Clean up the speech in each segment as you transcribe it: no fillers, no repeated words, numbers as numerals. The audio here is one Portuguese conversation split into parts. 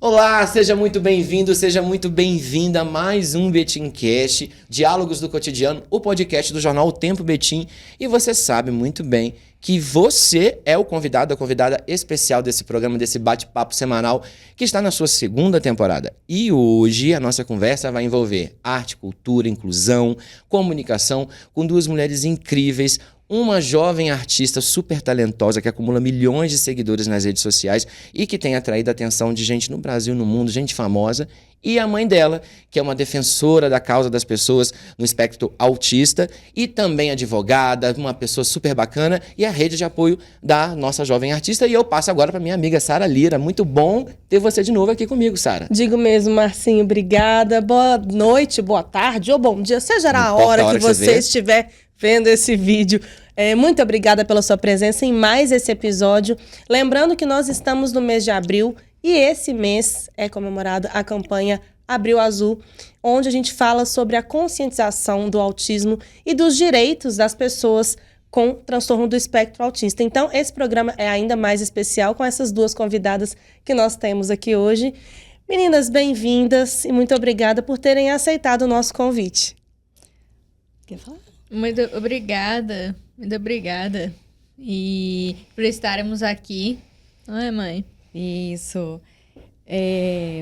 Olá, seja muito bem-vindo, seja muito bem-vinda a mais um Betimcast, Diálogos do Cotidiano, o podcast do jornal O Tempo Betim. E você sabe muito bem que você é o convidado, a convidada especial desse programa, desse bate-papo semanal que está na sua segunda temporada. E hoje a nossa conversa vai envolver arte, cultura, inclusão, comunicação, com duas mulheres incríveis. Uma jovem artista super talentosa que acumula milhões de seguidores nas redes sociais e que tem atraído a atenção de gente no Brasil, no mundo, gente famosa. E a mãe dela, que é uma defensora da causa das pessoas no espectro autista e também advogada, uma pessoa super bacana e a rede de apoio da nossa jovem artista. E eu passo agora para minha amiga Sara Lira. Muito bom ter você de novo aqui comigo, Sara. Digo mesmo, Marcinho, obrigada. Boa noite, boa tarde ou bom dia, seja a hora que você estiver vendo esse vídeo. Muito obrigada pela sua presença em mais esse episódio. Lembrando que nós estamos no mês de abril e esse mês é comemorada a campanha Abril Azul, onde a gente fala sobre a conscientização do autismo e dos direitos das pessoas com transtorno do espectro autista. Então, esse programa é ainda mais especial com essas duas convidadas que nós temos aqui hoje. Meninas, bem-vindas e muito obrigada por terem aceitado o nosso convite. Quer falar? Muito obrigada. E por estarmos aqui, não é, mãe? Isso.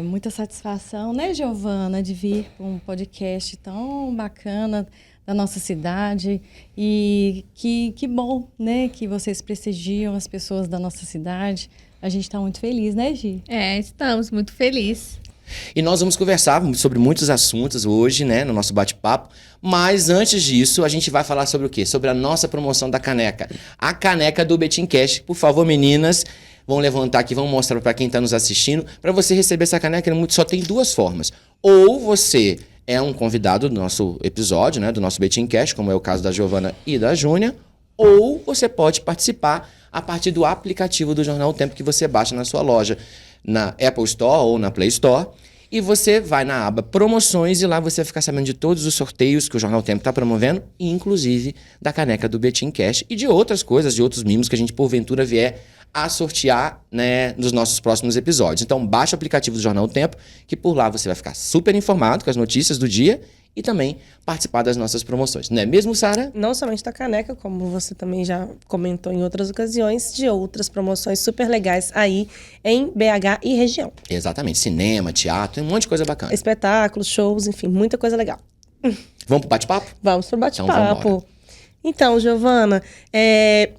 Muita satisfação, né, Giovana, de vir para um podcast tão bacana da nossa cidade. E que bom, né, que vocês prestigiam as pessoas da nossa cidade. A gente está muito feliz, né, Gi? Estamos muito felizes. E nós vamos conversar sobre muitos assuntos hoje, né, no nosso bate-papo. Mas antes disso, a gente vai falar sobre o quê? Sobre a nossa promoção da caneca. A caneca do Betimcast. Por favor, meninas, vão levantar aqui, vão mostrar para quem está nos assistindo. Para você receber essa caneca, só tem duas formas. Ou você é um convidado do nosso episódio, né, do nosso Betimcast, como é o caso da Giovana e da Júnia. Ou você pode participar a partir do aplicativo do Jornal O Tempo que você baixa na sua loja, na Apple Store ou na Play Store, e você vai na aba Promoções e lá você vai ficar sabendo de todos os sorteios que o Jornal O Tempo está promovendo, inclusive da caneca do Betimcast e de outras coisas, de outros mimos que a gente porventura vier a sortear, né, nos nossos próximos episódios. Então baixa o aplicativo do Jornal O Tempo, que por lá você vai ficar super informado com as notícias do dia e também participar das nossas promoções. Não é mesmo, Sara? Não somente da caneca, como você também já comentou em outras ocasiões, de outras promoções super legais aí em BH e região. Exatamente. Cinema, teatro, tem um monte de coisa bacana. Espetáculos, shows, enfim, muita coisa legal. Vamos pro bate-papo? Vamos pro bate-papo. Então, Então, Giovana,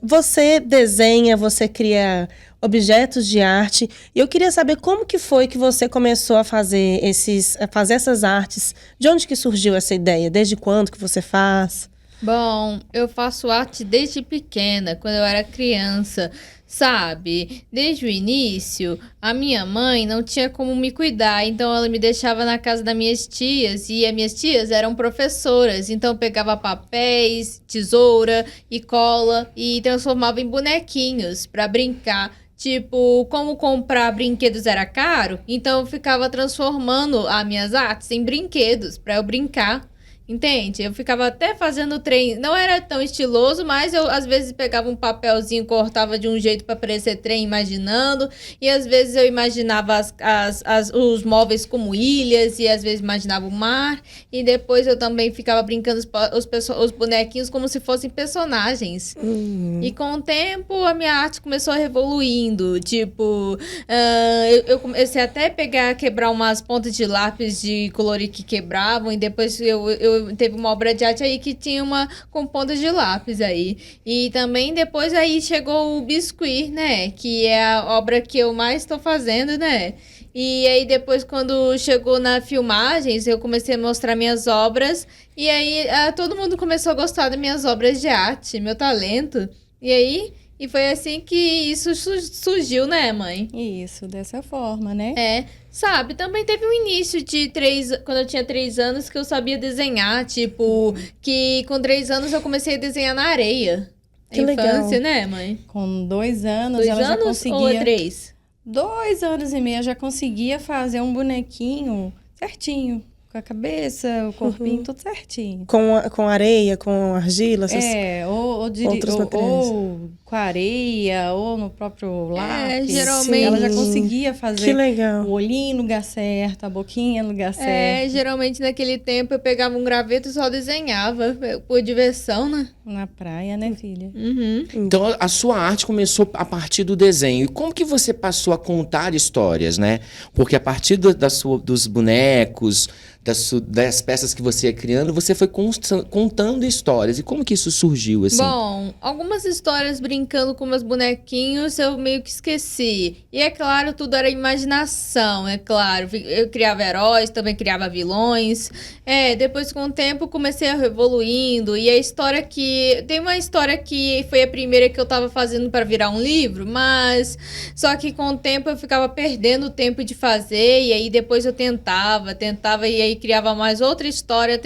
você desenha, você cria objetos de arte. E eu queria saber como que foi que você começou a fazer essas artes. De onde que surgiu essa ideia? Desde quando que você faz? Bom, eu faço arte desde pequena, quando eu era criança, sabe? Desde o início, a minha mãe não tinha como me cuidar, então ela me deixava na casa das minhas tias, e as minhas tias eram professoras, então eu pegava papéis, tesoura e cola e transformava em bonequinhos para brincar. Tipo, como comprar brinquedos era caro, então eu ficava transformando as minhas artes em brinquedos para eu brincar. Entende? Eu ficava até fazendo trem. Não era tão estiloso, mas eu às vezes pegava um papelzinho, cortava de um jeito para parecer trem, imaginando. E às vezes eu imaginava os móveis como ilhas, e às vezes imaginava o mar. E depois eu também ficava brincando os bonequinhos como se fossem personagens. E com o tempo a minha arte começou a evoluindo. Tipo, eu comecei até a quebrar umas pontas de lápis de colorir que quebravam. E depois eu teve uma obra de arte aí que tinha uma com pontas de lápis aí. E também depois aí chegou o Biscuit, né? Que é a obra que eu mais estou fazendo, né? E aí depois quando chegou na filmagens, eu comecei a mostrar minhas obras. E aí todo mundo começou a gostar das minhas obras de arte, meu talento. E foi assim que isso surgiu, né, mãe? Isso, dessa forma, né? Sabe, também teve um início de quando eu tinha 3 anos, que eu sabia desenhar, tipo, que com 3 anos eu comecei a desenhar na areia. Que infância, legal. né, mãe? Com 2 anos, 2 ela já anos conseguia... ou 3? 2 anos e meio, já conseguia fazer um bonequinho certinho. Com a cabeça, o corpinho, tudo certinho. Com areia, com argila? Ou ou com areia, ou no próprio lápis. Geralmente... Ela já conseguia fazer o olhinho no lugar certo, a boquinha no lugar certo. Geralmente naquele tempo eu pegava um graveto e só desenhava, por diversão, né? Na praia, né, filha? Uhum. Então, a sua arte começou a partir do desenho. E como que você passou a contar histórias, né? Porque a partir dos bonecos, das peças que você ia criando, você foi contando histórias. E como que isso surgiu, assim? Bom, algumas histórias brincando com meus bonequinhos eu meio que esqueci. E é claro, tudo era imaginação, é claro. Eu criava heróis, também criava vilões. Depois com o tempo comecei a evoluindo. E a história que... Tem uma história que foi a primeira que eu tava fazendo para virar um livro, mas... Só que com o tempo eu ficava perdendo o tempo de fazer. E aí depois eu tentava. E aí criava mais outra história,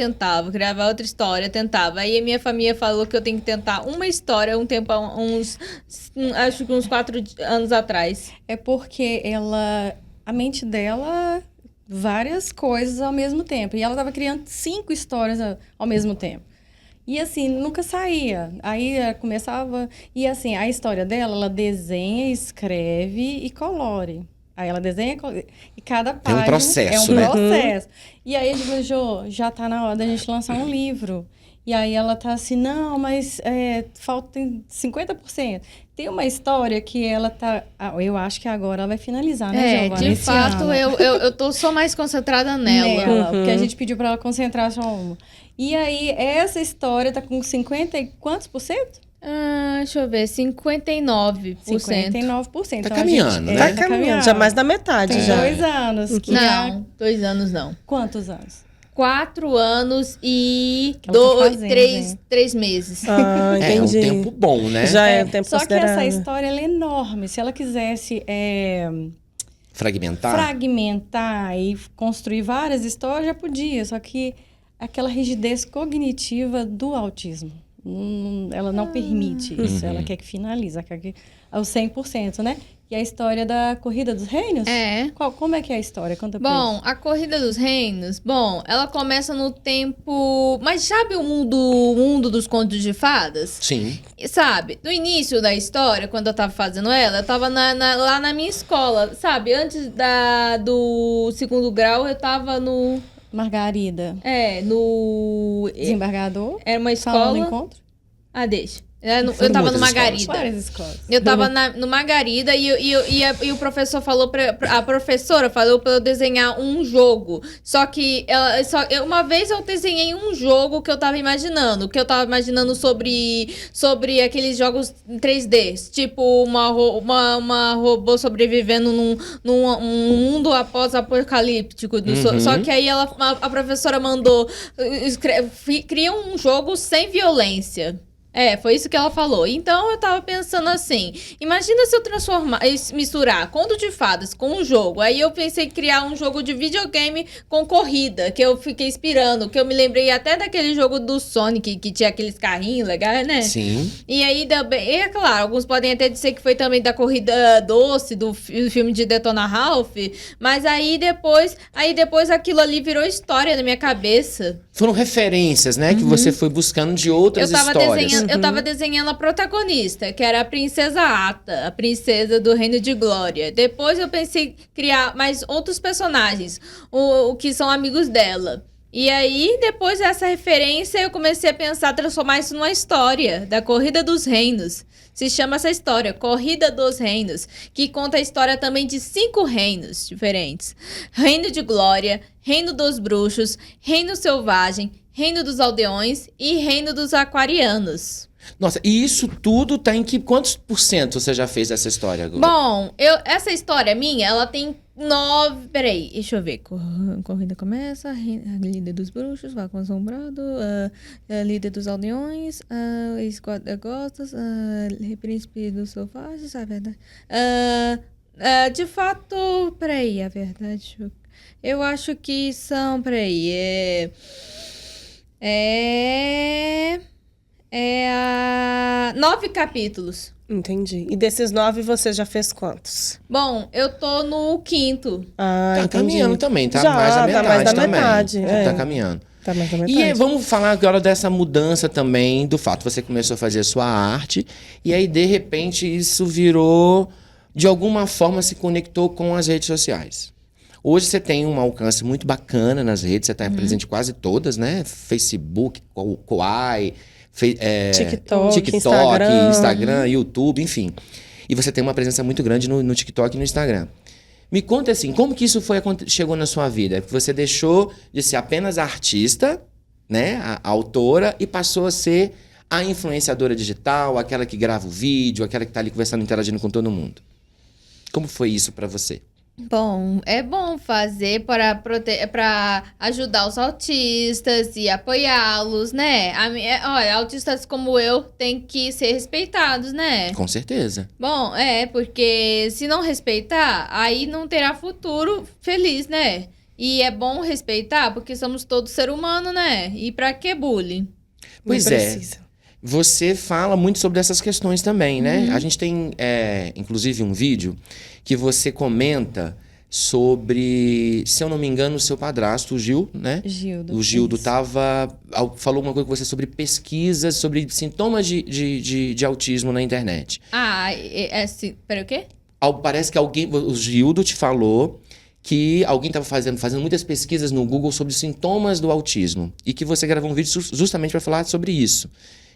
criava outra história, tentava. Aí a minha família falou que eu tenho que tentar uma história acho que uns 4 anos atrás. É porque a mente dela, várias coisas ao mesmo tempo. E ela estava criando 5 histórias ao mesmo tempo. E assim, nunca saía. Aí ela começava... E assim, a história dela, ela desenha, escreve e colore. Aí ela desenha e cada página é um processo, né? Processo. E aí a gente falou, Jô, já tá na hora da gente lançar um livro. E aí ela tá assim, não, mas falta 50%. Tem uma história que ela tá... eu acho que agora ela vai finalizar, né, Giovana? De fato, eu tô só mais concentrada nela. Porque a gente pediu pra ela concentrar só uma. E aí, essa história tá com 50 e quantos por cento? Deixa eu ver, 59%. 59%. Tá caminhando, né? Tá caminhando, já mais da metade. Tem já. 2 anos. Não, 2 anos não. Quantos anos? 4 anos e 3 meses. Entendi. É um tempo bom, né? Já é um tempo Só que considerável. essa história ela é enorme. Se ela quisesse fragmentar e construir várias histórias, já podia. Só que aquela rigidez cognitiva do autismo, ela não permite isso. Ela quer que finalize, quer que ao 100%, né? E a história da Corrida dos Reinos? Como é que é a história? Conta pra Bom, eles. a Corrida dos Reinos, ela começa no tempo... Mas sabe o mundo dos contos de fadas? Sim. Sabe, no início da história, quando eu tava fazendo ela, eu tava lá na minha escola, sabe? Antes do 2º grau, eu tava no... Margarida. No... Desembargador. Era uma Salão do escola... encontro. Deixa. Eu tava no Margarida. Várias escolas. Eu tava no Margarida e o professor falou a professora falou pra eu desenhar um jogo. Só que uma vez eu desenhei um jogo que eu tava imaginando. Sobre aqueles jogos em 3D. Tipo, uma robô sobrevivendo num mundo após-apocalíptico. Só que aí a professora mandou... Cria um jogo sem violência. Foi isso que ela falou. Então, eu tava pensando assim, imagina se eu misturar conto de fadas com um jogo. Aí eu pensei em criar um jogo de videogame com corrida, que eu fiquei inspirando, que eu me lembrei até daquele jogo do Sonic, que tinha aqueles carrinhos legais, né? Sim. E aí, é claro, alguns podem até dizer que foi também da corrida doce, do filme de Detona Ralph, mas aí depois aquilo ali virou história na minha cabeça. Foram referências, né, que você foi buscando de outras histórias. Eu tava desenhando a protagonista, que era a princesa Ata, a princesa do Reino de Glória. Depois eu pensei em criar mais outros personagens, o que são amigos dela. E aí, depois dessa referência, eu comecei a pensar, transformar isso numa história da Corrida dos Reinos. Se chama essa história, Corrida dos Reinos, que conta a história também de 5 reinos diferentes. Reino de Glória, Reino dos Bruxos, Reino Selvagem, Reino dos Aldeões e Reino dos Aquarianos. Nossa, e isso tudo tá em quantos % você já fez essa história agora? Bom, essa história minha, ela tem 9... Peraí, deixa eu ver. Corrida começa, a líder dos bruxos, Vácuo Assombrado, a líder dos aldeões, ex-gostas, príncipe dos selvagens, a verdade. De fato, peraí, a verdade... Eu acho que são, peraí, 9 capítulos. Entendi. E desses 9, você já fez quantos? Bom, eu tô no 5º. Tá caminhando também, tá? Já, Mais da tá metade mais da também. metade. Tá caminhando. Tá mais na metade. E vamos falar agora dessa mudança também, do fato você começou a fazer a sua arte, e aí, de repente, isso virou, de alguma forma, se conectou com as redes sociais. Hoje você tem um alcance muito bacana nas redes, você está presente em quase todas, né? Facebook, Kawai, TikTok, Instagram, YouTube, enfim. E você tem uma presença muito grande no TikTok e no Instagram. Me conta assim, como que isso chegou na sua vida? Você deixou de ser apenas a artista, né, a autora, e passou a ser a influenciadora digital, aquela que grava o vídeo, aquela que tá ali conversando, interagindo com todo mundo. Como foi isso pra você? Bom, é bom fazer para ajudar os autistas e apoiá-los, né? Olha, autistas como eu têm que ser respeitados, né? Com certeza. Bom, porque se não respeitar, aí não terá futuro feliz, né? E é bom respeitar, porque somos todos ser humano, né? E pra que bullying? Pois é. Você fala muito sobre essas questões também, né? A gente tem, inclusive, um vídeo que você comenta sobre, se eu não me engano, o seu padrasto, o Gil, né? Gildo. O Gildo falou alguma coisa com você sobre pesquisas, sobre sintomas de autismo na internet. Peraí, o quê? Parece que o Gildo te falou que alguém estava fazendo muitas pesquisas no Google sobre sintomas do autismo e que você gravou um vídeo justamente para falar sobre isso.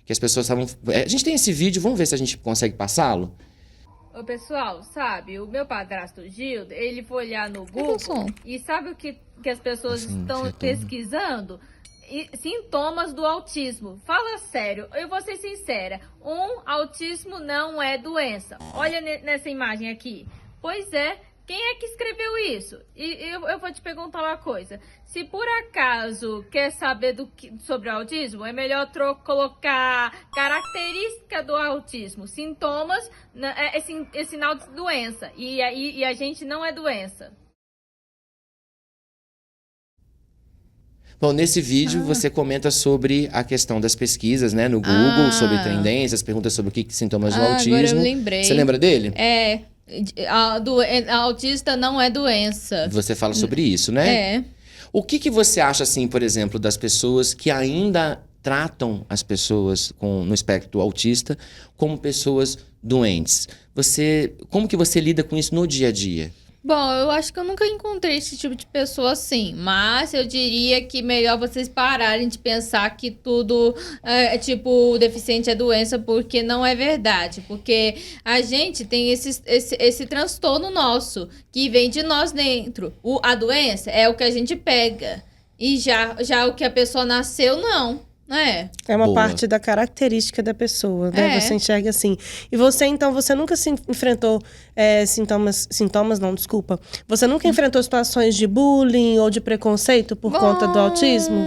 Que as pessoas estavam... A gente tem esse vídeo, vamos ver se a gente consegue passá-lo? Ô, pessoal, sabe, o meu padrasto Gildo, ele foi olhar no Google e sabe o que as pessoas estão pesquisando? Sintomas do autismo. Fala sério, eu vou ser sincera, autismo não é doença. Olha nessa imagem aqui. Pois é, quem é que escreveu isso? E eu vou te perguntar uma coisa. Se por acaso quer saber sobre o autismo, é melhor colocar característica do autismo. Sintomas é sinal de doença. E a gente não é doença. Bom, nesse vídeo você comenta sobre a questão das pesquisas, né, no Google, sobre tendências, perguntas sobre o que sintomas do autismo. Agora eu lembrei. Você lembra dele? Autista não é doença. Você fala sobre isso, né? O que você acha, assim, por exemplo, das pessoas que ainda tratam as pessoas no espectro autista como pessoas doentes? Como que você lida com isso no dia a dia? Bom, eu acho que eu nunca encontrei esse tipo de pessoa assim, mas eu diria que melhor vocês pararem de pensar que tudo tipo, deficiente é doença, porque não é verdade. Porque a gente tem esse transtorno nosso, que vem de nós dentro. A doença é o que a gente pega, e já o que a pessoa nasceu, não. É uma parte da característica da pessoa, né? Você enxerga assim. E você, então, você nunca se enfrentou sintomas não, desculpa. Você nunca enfrentou situações de bullying ou de preconceito por conta do autismo?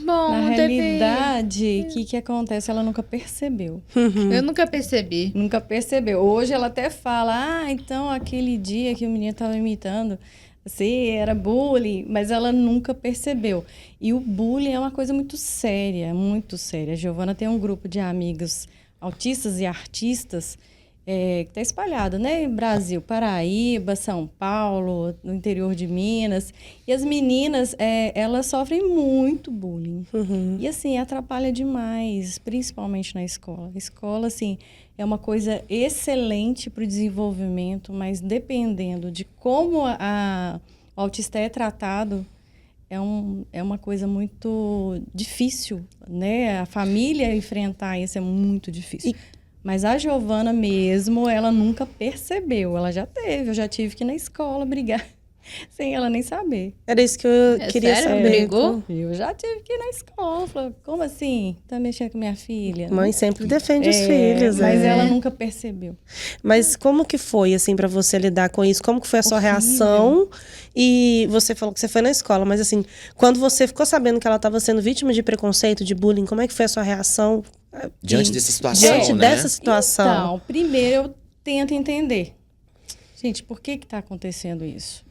Na realidade, o que acontece? Ela nunca percebeu. Eu nunca percebi. Nunca percebeu. Hoje ela até fala, então aquele dia que o menino estava imitando... Sim, era bullying, mas ela nunca percebeu. E o bullying é uma coisa muito séria, muito séria. A Giovana tem um grupo de amigos autistas e artistas que está espalhado, né? Brasil, Paraíba, São Paulo, no interior de Minas. E as meninas, elas sofrem muito bullying. E, assim, atrapalha demais, principalmente na escola. A escola, assim... É uma coisa excelente para o desenvolvimento, mas dependendo de como o autista é tratado, é uma coisa muito difícil, né? A família enfrentar isso é muito difícil. Mas a Giovana mesmo, ela nunca percebeu. Ela já teve, eu já tive que ir na escola brigar. Sem ela nem saber. Era isso que eu queria saber. Brigou? Eu já tive que ir na escola. Falei, como assim? Tá mexendo com minha filha? Mãe sempre defende os filhos. Mas ela nunca percebeu. Mas como que foi, assim, pra você lidar com isso? Como que foi a sua reação? E você falou que você foi na escola, mas assim, quando você ficou sabendo que ela estava sendo vítima de preconceito, de bullying, como é que foi a sua reação? Diante dessa situação, dessa situação. Então, primeiro eu tento entender. Gente, por que tá acontecendo isso?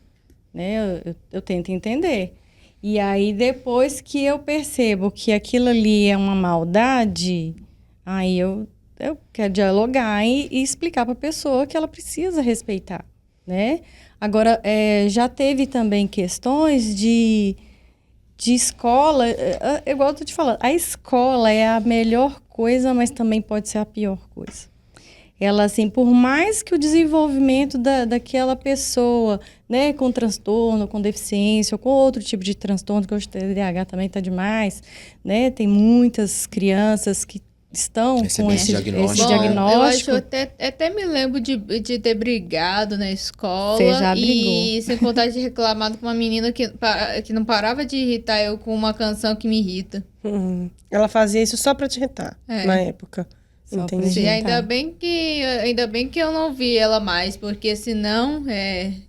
Né? Eu tento entender. E aí, depois que eu percebo que aquilo ali é uma maldade, aí eu quero dialogar e explicar para a pessoa que ela precisa respeitar, né? Agora, já teve também questões de de escola, igual eu tô te falando, a escola é a melhor coisa, mas também pode ser a pior coisa. Ela, assim, por mais que o desenvolvimento daquela pessoa, né, com transtorno, com deficiência, ou com outro tipo de transtorno, que hoje o TDAH também está demais, né, tem muitas crianças que estão com esse diagnóstico. Eu acho, até me lembro de ter brigado na escola. Você já brigou. E sem contar de reclamado com uma menina que não parava de irritar eu com uma canção que me irrita. Ela fazia isso só pra te irritar, na época. Entendi. Sim, ainda bem que eu não vi ela mais, porque senão,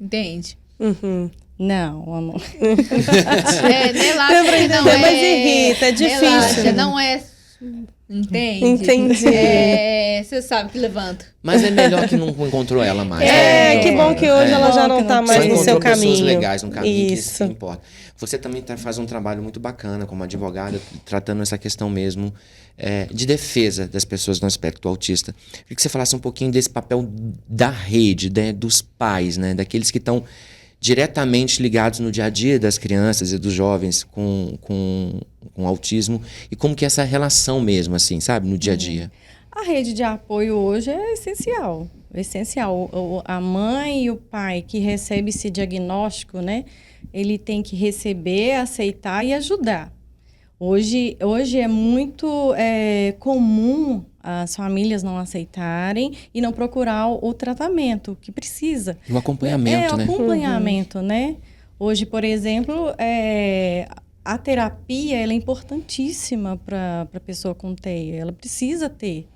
entende? Não, amor. Relaxa, não é... Mas irrita, é difícil. Relaxa, não é... Entende? Entendi. Você sabe que levanta. Mas é melhor que não encontrou ela mais. Que bom que hoje ela já não tá mais no seu caminho. Pessoas legais no caminho, isso que importa. Você também faz um trabalho muito bacana como advogada, tratando essa questão mesmo de defesa das pessoas no aspecto autista. Queria que você falasse um pouquinho desse papel da rede, né, dos pais, né, daqueles que estão diretamente ligados no dia a dia das crianças e dos jovens com autismo, e como que é essa relação mesmo, assim, sabe, no dia a dia. A rede de apoio hoje é essencial. A mãe e o pai que recebe esse diagnóstico, né, ele tem que receber, aceitar e ajudar. Hoje é muito comum as famílias não aceitarem e não procurar o tratamento que precisa. O acompanhamento, né? O acompanhamento, né? Hoje, por exemplo, a terapia ela é importantíssima para a pessoa com TEA. Ela precisa ter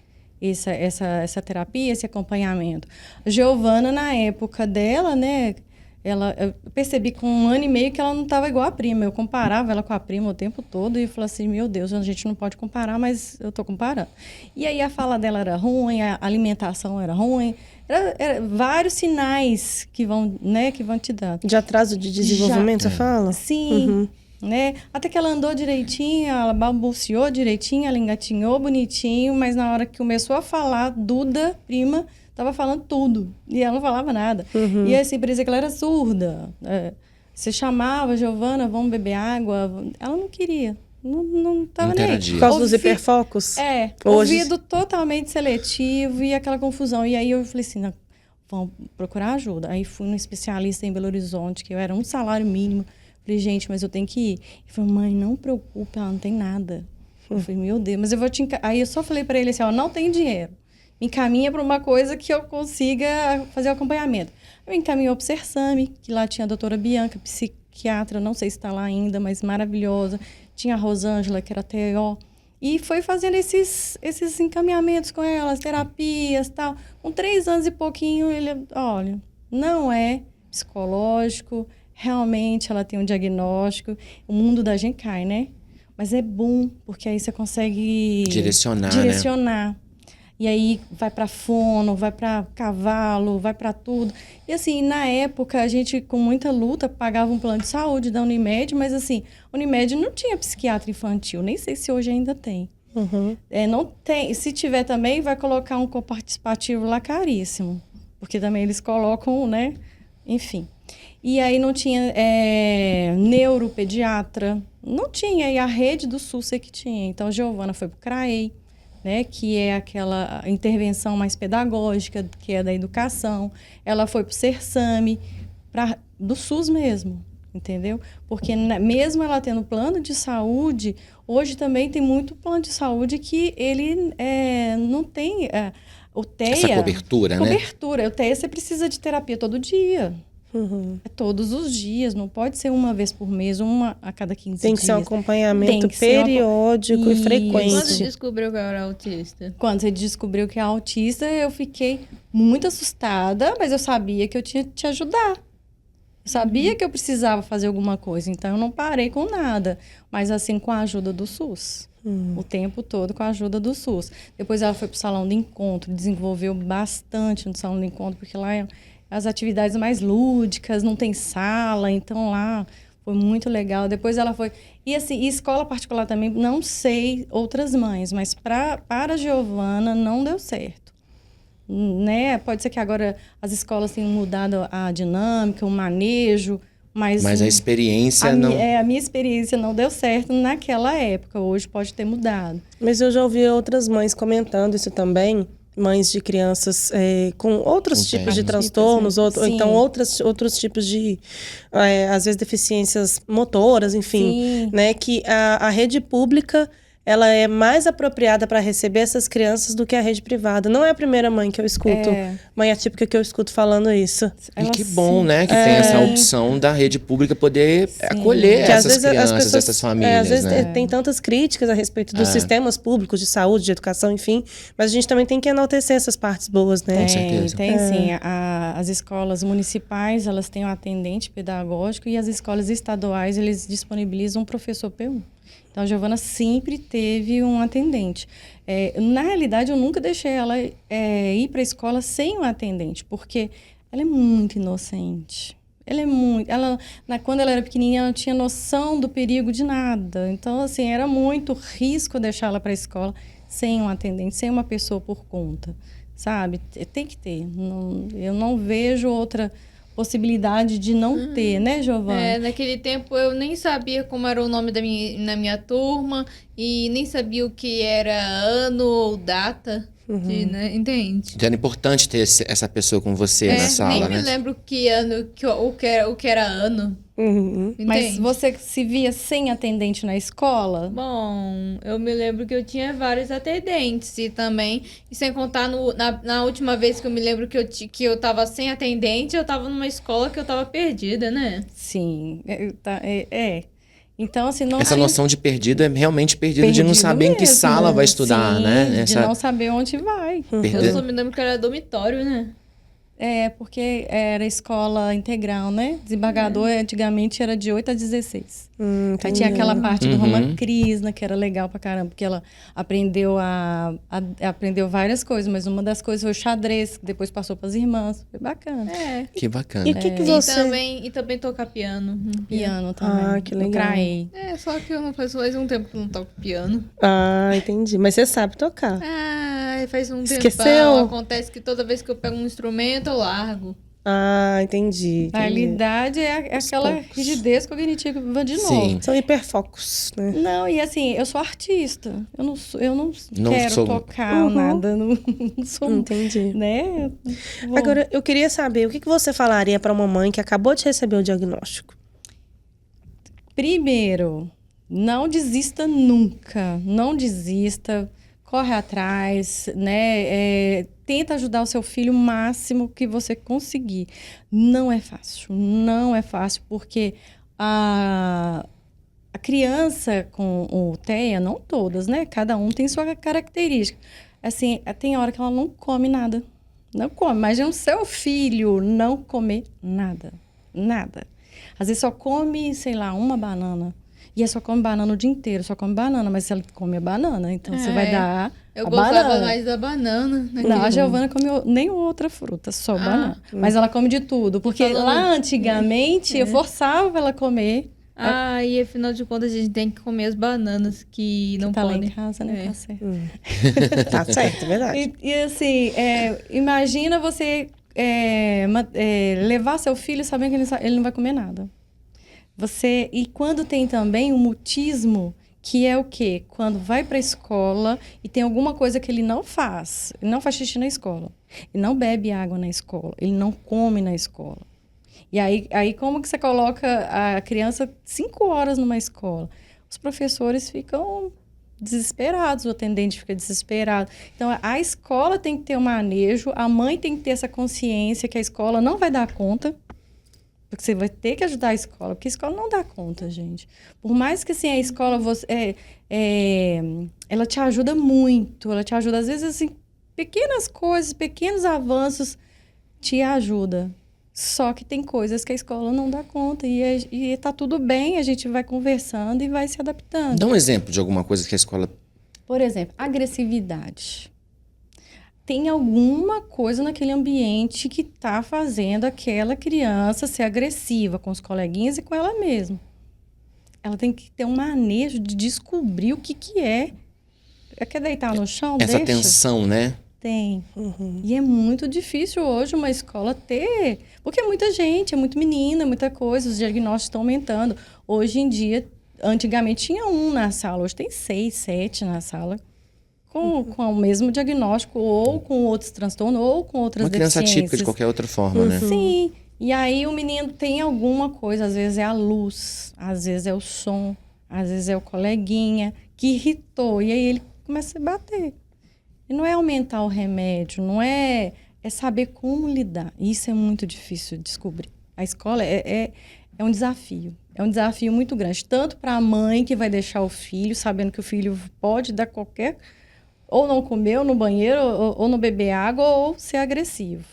essa terapia, esse acompanhamento. A Giovana, na época dela, né? Eu percebi com 1 ano e meio que ela não estava igual a prima. Eu comparava ela com a prima o tempo todo e falei assim, meu Deus, a gente não pode comparar, mas eu estou comparando. E aí a fala dela era ruim, a alimentação era ruim. Era vários sinais que vão te dar. De atraso de desenvolvimento, você fala? Sim. Né? Até que ela andou direitinho, ela balbuciou direitinho, ela engatinhou bonitinho, mas na hora que começou a falar, Duda, prima, estava falando tudo. E ela não falava nada. E assim, parecia que ela era surda. Você chamava, Giovana, vamos beber água. Ela não queria. Não estava nem aí. Por causa dos hiperfocos? Ouvido totalmente seletivo e aquela confusão. E aí eu falei assim, não, vamos procurar ajuda. Aí fui num especialista em Belo Horizonte, que era um salário mínimo. Falei, gente, mas eu tenho que ir. Ele falou, mãe, não preocupe, ela não tem nada. Eu falei, meu Deus, mas eu vou te... Aí eu só falei para ele assim, não tem dinheiro. Me encaminha para uma coisa que eu consiga fazer o acompanhamento. Eu encaminhou para o Sersami, que lá tinha a doutora Bianca, psiquiatra, não sei se está lá ainda, mas maravilhosa. Tinha a Rosângela, que era TO. E foi fazendo esses encaminhamentos com ela, as terapias e tal. Com 3 anos e pouquinho, ele, olha, não é psicológico, realmente ela tem um diagnóstico. O mundo da gente cai, né? Mas é bom, porque aí você consegue... Direcionar. E aí vai para fono, vai para cavalo, vai para tudo. E assim, na época, a gente com muita luta pagava um plano de saúde da Unimed, mas assim, a Unimed não tinha psiquiatra infantil, nem sei se hoje ainda tem. Não tem. Se tiver também, vai colocar um coparticipativo lá caríssimo, porque também eles colocam, né? Enfim. E aí não tinha neuropediatra, não tinha, e a rede do SUS é que tinha. Então, a Giovana foi para o CRAEI, né, que é aquela intervenção mais pedagógica, que é da educação. Ela foi para o Sersami, do SUS mesmo, entendeu? Porque mesmo ela tendo plano de saúde, hoje também tem muito plano de saúde que ele não tem o TEA... Essa cobertura, né? O TEA você precisa de terapia todo dia. É todos os dias, não pode ser uma vez por mês, uma a cada 15 dias. Tem que ser um acompanhamento periódico e frequente. Quando você descobriu que eu era autista? Quando você descobriu que é autista, eu fiquei muito assustada, mas eu sabia que eu tinha que te ajudar. Eu sabia que eu precisava fazer alguma coisa, então eu não parei com nada. Mas assim, com a ajuda do SUS. O tempo todo com a ajuda do SUS. Depois ela foi para o salão de encontro, desenvolveu bastante no salão de encontro, porque lá as atividades mais lúdicas, não tem sala, então lá foi muito legal. Depois ela foi... E assim, escola particular também, não sei outras mães, mas para a Giovana não deu certo. Né? Pode ser que agora as escolas tenham mudado a dinâmica, o manejo, Mas a experiência não... A minha experiência não deu certo naquela época. Hoje pode ter mudado. Mas eu já ouvi outras mães comentando isso também. Mães de crianças com outros tipos de transtornos, ou então outros tipos de, às vezes, deficiências motoras, enfim. Né? Que a rede pública... ela é mais apropriada para receber essas crianças do que a rede privada. Não é a primeira mãe que eu escuto, mãe atípica que eu escuto falando isso. E que bom, né? Que tem essa opção da rede pública poder acolher que essas crianças, essas famílias, às vezes né? tem tantas críticas a respeito dos sistemas públicos de saúde, de educação, enfim. Mas a gente também tem que enaltecer essas partes boas, né? Com certeza. Tem sim. As escolas municipais, elas têm um atendente pedagógico e as escolas estaduais, eles disponibilizam um professor P1. Então, a Giovana sempre teve um atendente. Na realidade, eu nunca deixei ela ir para a escola sem um atendente, porque ela é muito inocente. Quando ela era pequenininha, ela não tinha noção do perigo de nada. Então, assim, era muito risco deixar ela para a escola sem um atendente, sem uma pessoa por conta, sabe? Tem que ter. Eu não vejo outra possibilidade de não ter, né, Giovana? Naquele tempo eu nem sabia como era o nome na minha turma e nem sabia o que era ano ou data, né? Entende? Então era importante ter essa pessoa com você na sala, nem né? me lembro que ano, o que era ano. Mas você se via sem atendente na escola? Bom, eu me lembro que eu tinha vários atendentes e também, e sem contar na última vez que eu me lembro que eu tava sem atendente, eu tava numa escola que eu tava perdida, né? Sim, Então, assim, não essa noção de perdido é realmente perdido de não saber em que sala vai estudar, né? De não saber onde vai. Eu só me lembro que era dormitório, né? Porque era escola integral, né? Desembargador antigamente era de 8 a 16. Aí tinha aquela parte do Roma Krishna, que era legal pra caramba, porque ela aprendeu aprendeu várias coisas, mas uma das coisas foi o xadrez, que depois passou pras irmãs. Foi bacana. Que bacana. E que você... E também tocar piano. Piano também. Que legal. Só que eu não faz um tempo que eu não toco piano. Entendi. Mas você sabe tocar. Faz um tempo. Esqueceu? Acontece que toda vez que eu pego um instrumento, eu largo. Entendi. Na realidade, é aquela rigidez cognitiva de novo. Sim. São hiperfocos, né? Não, e assim, eu sou artista. Eu não quero tocar nada. Não sou... Entendi. Né? Agora, eu queria saber, o que você falaria para uma mãe que acabou de receber o diagnóstico? Primeiro, não desista nunca. Não desista. Corre atrás, né? Tenta ajudar o seu filho o máximo que você conseguir. Não é fácil, porque a criança com o TEA, não todas, né? Cada um tem sua característica. Assim, tem hora que ela não come nada. Não come. Imagina o seu filho não comer nada. Nada. Às vezes só come, sei lá, uma banana. E só come banana o dia inteiro, só come banana, mas se ela come a banana, então você vai dar eu a gostava banana. mais da banana. Não, a Giovana comeu nem outra fruta, só banana. Mas ela come de tudo, porque lá antigamente eu forçava ela a comer. E afinal de contas a gente tem que comer as bananas que não tá podem. Lá em casa, né? Tá certo. Tá certo, é verdade. E assim, imagina você levar seu filho sabendo que ele não vai comer nada. E quando tem também o mutismo, que é o quê? Quando vai para a escola e tem alguma coisa que ele não faz xixi na escola, ele não bebe água na escola, ele não come na escola. E aí como que você coloca a criança 5 horas numa escola? Os professores ficam desesperados, o atendente fica desesperado. Então, a escola tem que ter um manejo, a mãe tem que ter essa consciência que a escola não vai dar conta. Porque você vai ter que ajudar a escola, porque a escola não dá conta, gente. Por mais que assim, a escola, ela te ajuda muito, ela te ajuda, às vezes, assim, pequenas coisas, pequenos avanços te ajuda. Só que tem coisas que a escola não dá conta e tá tudo bem, a gente vai conversando e vai se adaptando. Dá um exemplo de alguma coisa que a escola... Por exemplo, agressividade. Tem alguma coisa naquele ambiente que está fazendo aquela criança ser agressiva com os coleguinhas e com ela mesma. Ela tem que ter um manejo de descobrir o que é. Quer deitar no chão? Essa deixa. tensão, né? Tem. E é muito difícil hoje uma escola ter, porque é muita gente, é muito menina, muita coisa, os diagnósticos estão aumentando. Hoje em dia, antigamente tinha 1 na sala, hoje tem 6, 7 na sala, com o mesmo diagnóstico, ou com outros transtornos, ou com outras deficiências. Uma criança típica de qualquer outra forma, né? Sim. E aí o menino tem alguma coisa, às vezes é a luz, às vezes é o som, às vezes é o coleguinha que irritou, e aí ele começa a bater. E não é aumentar o remédio, não é saber como lidar. Isso é muito difícil de descobrir. A escola é um desafio. É um desafio muito grande. Tanto para a mãe que vai deixar o filho, sabendo que o filho pode dar qualquer... Ou não comer, ou no banheiro, ou não beber água, ou ser agressivo.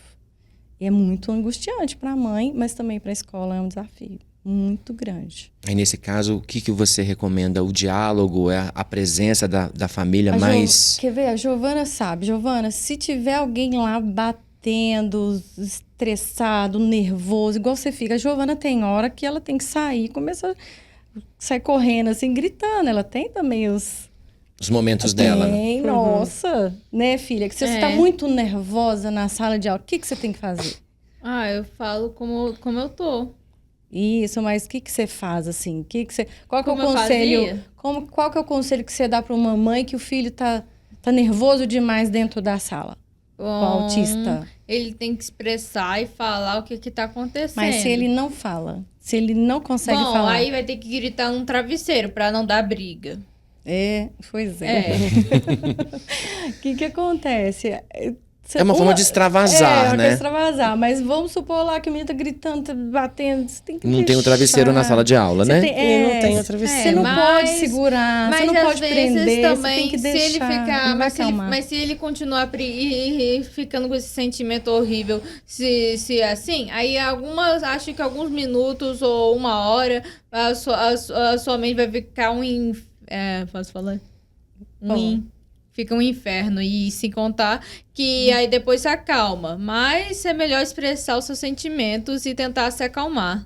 E é muito angustiante para a mãe, mas também para a escola é um desafio muito grande. Aí, nesse caso, o que você recomenda? O diálogo, a presença da família mais... Quer ver? A Giovana sabe. Giovana, se tiver alguém lá batendo, estressado, nervoso, igual você fica. A Giovana tem hora que ela tem que sair, começa a sair correndo, assim, gritando. Ela tem também os momentos dela. Tem, nossa. Né, filha? Que se você está muito nervosa na sala de aula, o que você tem que fazer? Eu falo como eu tô. Isso, mas o que você faz, assim? Qual que é o conselho? Qual que é o conselho que você dá para uma mãe que o filho tá nervoso demais dentro da sala? O autista. Ele tem que expressar e falar o que tá acontecendo. Mas se ele não fala, se ele não consegue falar... aí vai ter que gritar num travesseiro para não dar briga. Pois é. O que acontece? É uma forma de extravasar, né? De extravasar. Mas vamos supor lá que o menino tá gritando, tá batendo. Você tem que não tem um travesseiro na sala de aula, né? Não tem o travesseiro. Você não pode segurar, você não pode prender, também, você tem que deixar. Se ele ficar, mas se ele continuar ficando com esse sentimento horrível, se assim, aí acho que alguns minutos ou 1 hora, a sua mente vai ficar posso falar? Fica um inferno, e se contar que aí depois se acalma. Mas é melhor expressar os seus sentimentos e tentar se acalmar.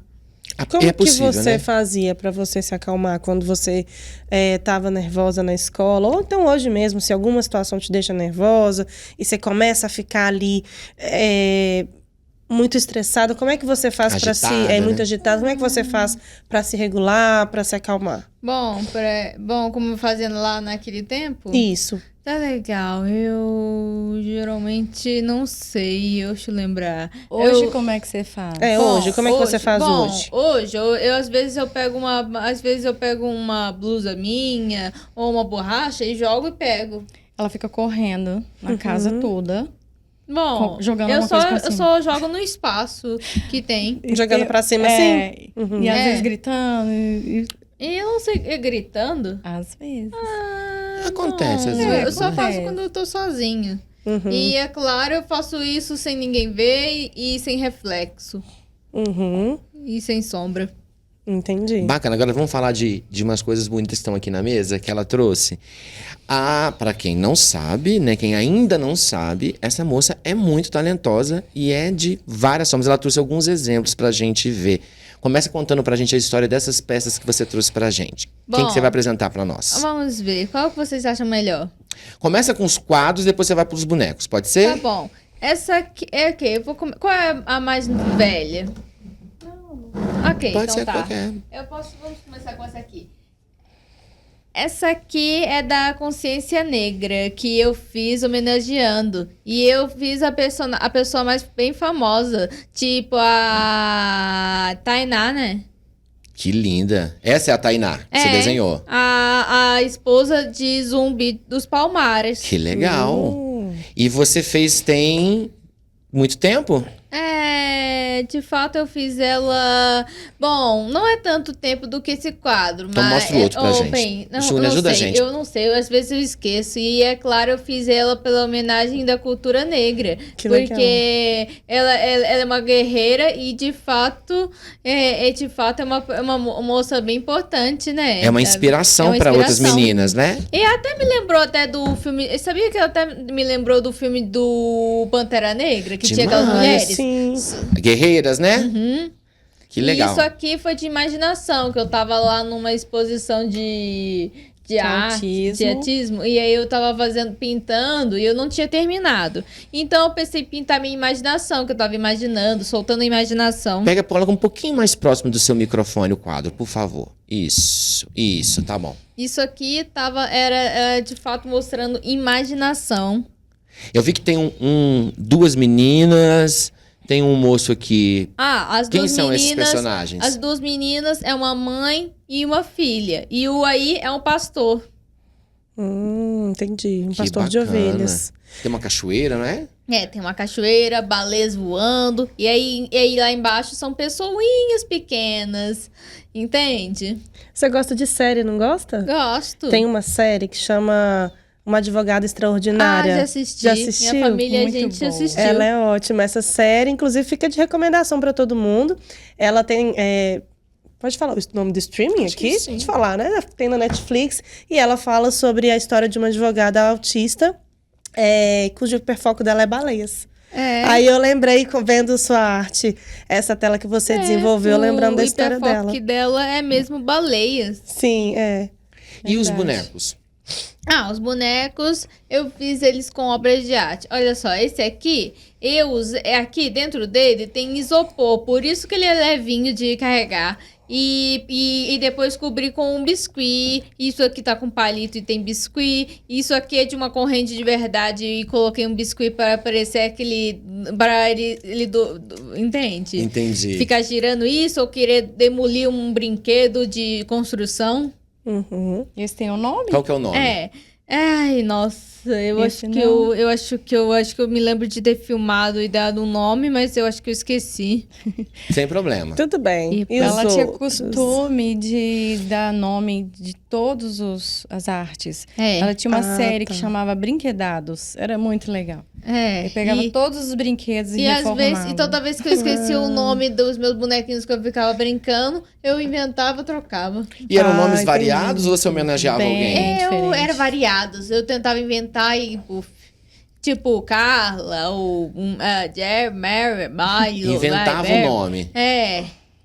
Como que você fazia para você se acalmar quando você estava nervosa na escola? Ou então hoje mesmo, se alguma situação te deixa nervosa e você começa a ficar ali muito estressado, como é que você faz para se... muito agitado. Como é que você faz para se regular, para se acalmar? Bom, como fazendo lá naquele tempo? Isso. Tá legal, eu geralmente não sei, deixa eu lembrar. Hoje como é que você faz? Hoje, como é que você faz hoje? Hoje, às vezes eu pego uma blusa minha ou uma borracha e jogo e pego. Ela fica correndo na casa toda. Bom, jogando eu só jogo no espaço que tem. Jogando pra cima assim? E às vezes gritando. E eu não sei, gritando? Às vezes. Acontece, às vezes. Eu só faço quando eu tô sozinha. E é claro, eu faço isso sem ninguém ver e sem reflexo. E sem sombra. Entendi. Bacana. Agora vamos falar de umas coisas bonitas que estão aqui na mesa, que ela trouxe. Para quem não sabe, né? Quem ainda não sabe, essa moça é muito talentosa e é de várias formas. Ela trouxe alguns exemplos pra gente ver. Começa contando pra gente a história dessas peças que você trouxe pra gente. Quem que você vai apresentar pra nós? Vamos ver. Qual que vocês acham melhor? Começa com os quadros, depois você vai pros bonecos. Pode ser? Tá bom. Essa aqui é o quê? Qual é a mais velha? Ok, Pode então ser tá. qualquer. Vamos começar com essa aqui. Essa aqui é da Consciência Negra, que eu fiz homenageando. E eu fiz a pessoa mais bem famosa, tipo a Tainá, né? Que linda. Essa é a Tainá, que você desenhou. A esposa de Zumbi dos Palmares. Que legal. E você fez tem muito tempo? De fato eu fiz ela... Bom, não é tanto tempo do que esse quadro, então mas... mostra o outro pra gente. Ajuda a gente. Eu não sei, às vezes eu esqueço. E é claro, eu fiz ela pela homenagem da cultura negra. Que porque legal. ela é uma guerreira e de fato é uma moça bem importante, né? É uma inspiração para outras meninas, né? E até me lembrou do filme... Sabia que ela até me lembrou do filme do Pantera Negra? Que tinha aquelas mulheres? Sim. Guerreiras, né? Que legal. Isso aqui foi de imaginação, que eu tava lá numa exposição de de arte, de autismo, e aí eu tava pintando e eu não tinha terminado. Então eu pensei em pintar minha imaginação, que eu tava imaginando, soltando a imaginação. Coloca um pouquinho mais próximo do seu microfone o quadro, por favor. Isso, tá bom. Isso aqui era de fato mostrando imaginação. Eu vi que tem duas meninas, tem um moço aqui. As Quem duas são meninas, esses personagens? As duas meninas é uma mãe e uma filha. E o aí é um pastor. Entendi. Um Que pastor de bacana. ovelhas. Tem uma cachoeira, não é? Tem uma cachoeira, baleias voando. E aí lá embaixo são pessoinhas pequenas. Entende? Você gosta de série, não gosta? Gosto. Tem uma série que chama Uma Advogada Extraordinária. Já assisti. Já assistiu? Minha família, Muito a gente bom. assistiu. Ela é ótima. Essa série, inclusive, fica de recomendação para todo mundo. Ela tem... Pode falar o nome do streaming Acho aqui? que sim. Pode falar, né? Tem na Netflix. E ela fala sobre a história de uma advogada autista, cujo hiperfoco dela é baleias. Aí eu lembrei, vendo sua arte, essa tela que você desenvolveu, lembrando da história dela. O dela é mesmo baleias. Sim, E os bonecos? Os bonecos, eu fiz eles com obras de arte. Olha só, esse aqui, aqui dentro dele tem isopor, por isso que ele é levinho de carregar. E depois cobri com um biscuit. Isso aqui tá com palito e tem biscuit. Isso aqui é de uma corrente de verdade e coloquei um biscuit para parecer aquele... Para ele entende? Entendi. Ficar girando isso ou querer demolir um brinquedo de construção. Uhum. Esse tem um nome? Qual que é o nome? Ai, nossa, eu acho que eu me lembro de ter filmado e dado um nome, mas eu acho que eu esqueci. Sem problema. Tudo bem. E Ela os tinha outros? costume de dar nome de todas as artes. É. Ela tinha uma série tá. que chamava Brinquedados. Era muito legal. É. Eu pegava todos os brinquedos e às reformava. vezes, e toda vez que eu esqueci o nome dos meus bonequinhos que eu ficava brincando, eu inventava, trocava. E eram nomes entendi. variados ou você homenageava Bem. alguém? diferente. Era variados. Eu tentava inventar e tipo Carla ou Jerry, Mary, Milo. Inventava o nome.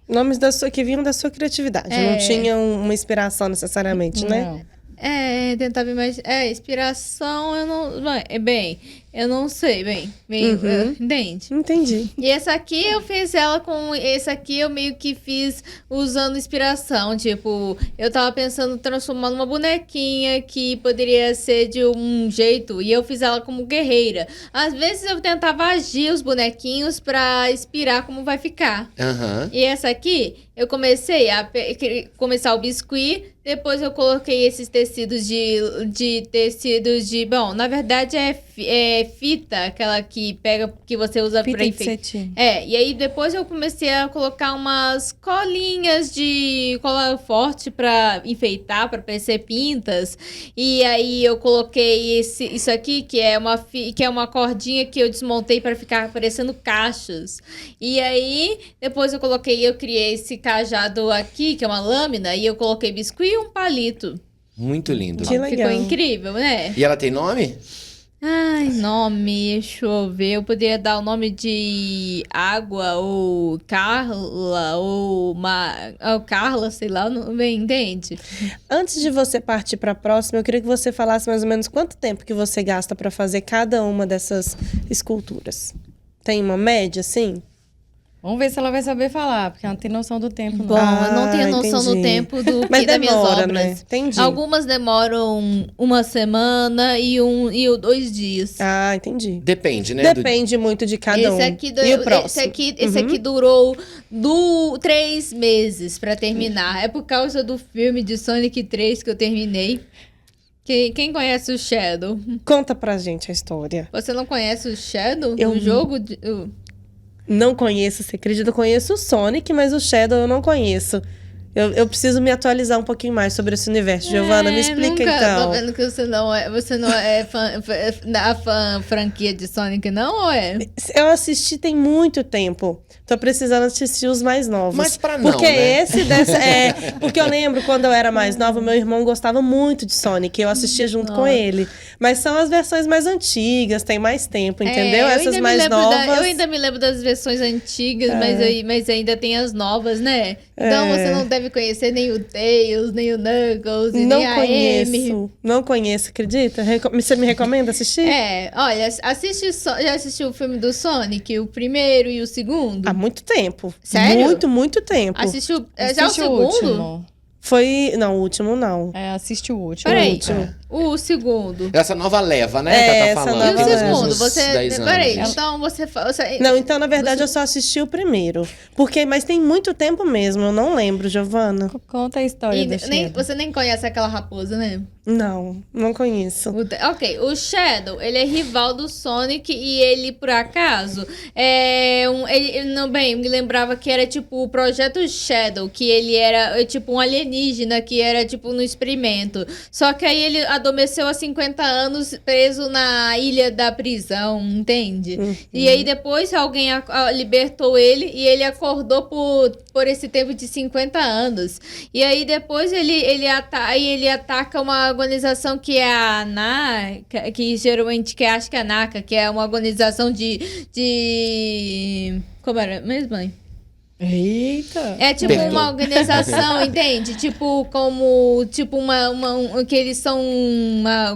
Nomes que vinham da sua criatividade. Não tinham uma inspiração necessariamente, né? Não. Tentava imaginar. Inspiração, eu não. Eu não sei, entende? Entendi. E essa aqui eu fiz ela com. Esse aqui eu meio que fiz usando inspiração. Tipo, eu tava pensando em transformar numa bonequinha que poderia ser de um jeito. E eu fiz ela como guerreira. Às vezes eu tentava agir os bonequinhos pra inspirar como vai ficar. Aham. E essa aqui, eu comecei a começar o biscuit. Depois eu coloquei esses tecidos de... Bom, na verdade é fita, aquela que pega, que você usa Fita pra de enfeitar. cetim. E aí depois eu comecei a colocar umas colinhas de cola forte pra enfeitar, pra parecer pintas. E aí eu coloquei isso aqui, que é uma cordinha que eu desmontei pra ficar parecendo cachos. E aí depois eu criei esse cajado aqui, que é uma lâmina, e eu coloquei biscuit e um palito. Muito lindo. Que legal. Ficou incrível, né? E ela tem nome? Ai, nome, deixa eu ver. Eu poderia dar o nome de Água, ou Carla, ou Carla, sei lá, não bem, entende? Antes de você partir para a próxima, eu queria que você falasse mais ou menos quanto tempo que você gasta para fazer cada uma dessas esculturas. Tem uma média, assim? Vamos ver se ela vai saber falar, porque ela não tem noção do tempo, não. Bom, eu não tenho noção do entendi. tempo Mas das minhas demora, obras. né? Entendi. Algumas demoram uma semana e 2 dias. Ah, entendi. Depende, né? Depende muito de cada um. E o próximo? Esse aqui durou 3 meses pra terminar. É por causa do filme de Sonic 3 que eu terminei. Quem conhece o Shadow? Conta pra gente a história. Você não conhece o Shadow? Eu O jogo? Não conheço, você acredita? Eu conheço o Sonic, mas o Shadow eu não conheço. Eu preciso me atualizar um pouquinho mais sobre esse universo. Giovana, me explica então. Tô vendo que você não é fã franquia de Sonic, não, ou é? Eu assisti tem muito tempo. Tô precisando assistir os mais novos. Mas pra não, porque né? porque eu lembro quando eu era mais nova, meu irmão gostava muito de Sonic. Eu assistia junto com ele. Mas são as versões mais antigas, tem mais tempo, entendeu? Essas mais novas... eu ainda me lembro das versões antigas, mas ainda tem as novas, né? Então você não deve conhecer nem o Tails, nem o Knuckles, e nem a Amy. Não conheço, acredita? Você me recomenda assistir? Olha, já assistiu o filme do Sonic, o primeiro e o segundo? Há muito tempo. Sério? Muito tempo. Assistiu já o segundo? Último. Não, o último não. Assiste o último. Peraí, o segundo. Essa nova leva, né? É, que ela essa tá falando. nova E o leva. segundo? Uns Você. 10 anos. Peraí, então você. Não, então, na verdade, eu só assisti o primeiro. Mas tem muito tempo mesmo, eu não lembro, Giovana. Conta a história do Shadow. Você nem conhece aquela raposa, né? Não conheço. Ok, o Shadow, ele é rival do Sonic e ele, por acaso, ele não, bem, me lembrava que era tipo o Projeto Shadow, que ele era tipo um alienígena, que era tipo no experimento. Só que aí ele adormeceu há 50 anos preso na ilha da prisão, entende? E aí depois alguém libertou ele e ele acordou por esse tempo de 50 anos. E aí depois ele ataca uma organização que é a NACA, que geralmente acho que é a NACA, que é uma organização de... Como era mesmo, mãe? Eita! É tipo uma organização, entende? Tipo, que eles são uma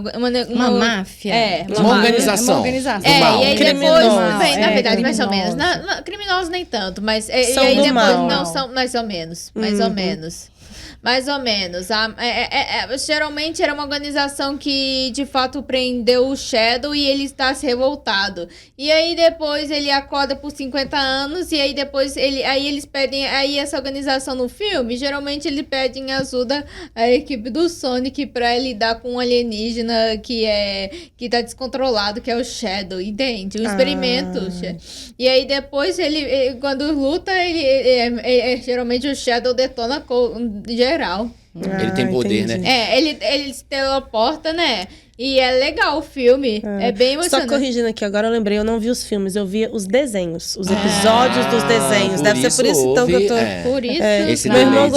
máfia. Uma organização. Uma organização. E aí depois, na verdade, mais ou criminosos. menos. Criminosos nem tanto, mas e São aí do depois mal. não são mais ou menos. Mais ou menos. Geralmente era uma organização que, de fato, prendeu o Shadow e ele está se revoltado. E aí, depois, ele acorda por 50 anos e aí, depois, eles pedem... Aí, essa organização no filme, geralmente, eles pedem ajuda à equipe do Sonic pra lidar com um alienígena que tá descontrolado, que é o Shadow, entende? Um experimento. E aí, depois, quando luta, geralmente o Shadow detona geral. Ele tem poder, entendi. né? Ele se teleporta, né? E é legal o filme. É bem emocionante. Só corrigindo aqui, agora eu lembrei, eu não vi os filmes, eu vi os desenhos, os episódios dos desenhos. Deve ser por isso então que eu tô... Por isso. Esse Meu irmão também,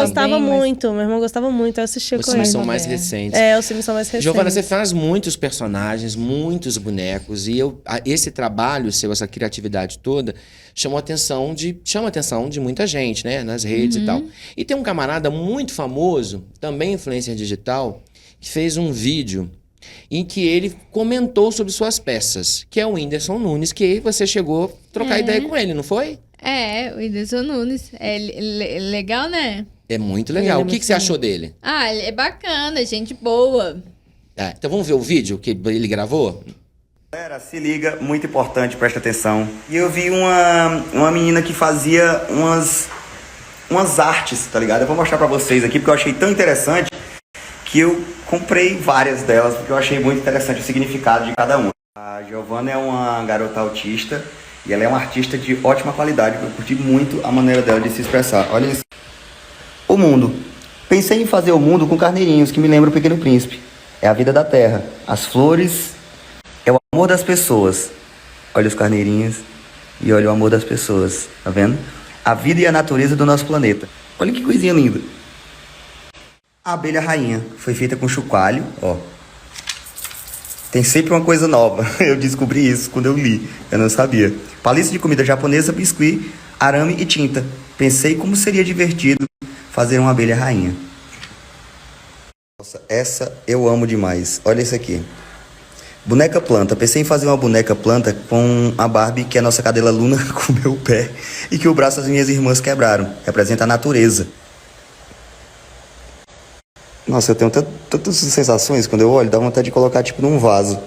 gostava muito, eu assistia Os com filmes ele. são mais recentes. Os filmes são mais recentes. Giovana, você faz muitos personagens, muitos bonecos, e esse trabalho seu, essa criatividade toda, chama a atenção de muita gente, né? Nas redes e tal. E tem um camarada muito famoso, também influencer digital, que fez um vídeo em que ele comentou sobre suas peças, que é o Whindersson Nunes, que você chegou a trocar ideia com ele, não foi? O Whindersson Nunes. É legal, né? É muito legal. O que você achou dele? Ele é bacana, gente boa. Então vamos ver o vídeo que ele gravou? Galera, se liga, muito importante, presta atenção. E eu vi uma menina que fazia umas artes, tá ligado? Eu vou mostrar pra vocês aqui, porque eu achei tão interessante que eu comprei várias delas, porque eu achei muito interessante o significado de cada uma. A Giovana é uma garota autista e ela é uma artista de ótima qualidade. Eu curti muito a maneira dela de se expressar. Olha isso. O mundo. Pensei em fazer o mundo com carneirinhos, que me lembra o Pequeno Príncipe. É a vida da terra. As flores é o amor das pessoas. Olha os carneirinhos e olha o amor das pessoas. Tá vendo? A vida e a natureza do nosso planeta. Olha que coisinha linda. A abelha rainha foi feita com chocalho, ó. Tem sempre uma coisa nova. Eu descobri isso quando eu li. Eu não sabia. Palito de comida japonesa, biscuit, arame e tinta. Pensei como seria divertido fazer uma abelha rainha. Nossa, essa eu amo demais. Olha isso aqui. Boneca planta. Pensei em fazer uma boneca planta com a Barbie que a nossa cadela Luna comeu o pé e que o braço das minhas irmãs quebraram. Representa a natureza. Nossa, eu tenho tantas sensações quando eu olho, dá vontade de colocar tipo num vaso.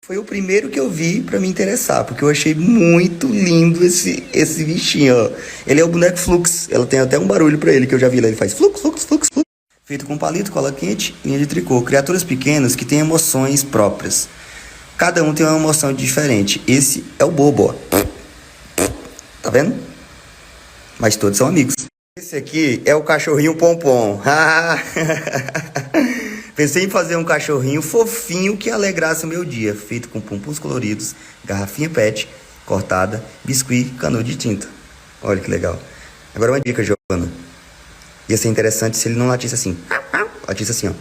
Foi o primeiro que eu vi pra me interessar, porque eu achei muito lindo esse bichinho, ó. Ele é o boneco Flux, ela tem até um barulho pra ele que eu já vi lá, ele faz flux, flux, flux, flux. Feito com palito, cola quente, linha de tricô. Criaturas pequenas que têm emoções próprias. Cada um tem uma emoção diferente. Esse é o Bobo, ó. Tá vendo? Mas todos são amigos. Esse aqui é o cachorrinho Pompom. Pensei em fazer um cachorrinho fofinho que alegrasse o meu dia. Feito com pompons coloridos, garrafinha pet, cortada, biscuit, canudo de tinta. Olha que legal. Agora uma dica, Giovana. Ia ser interessante se ele não latisse assim. Latisse assim, ó.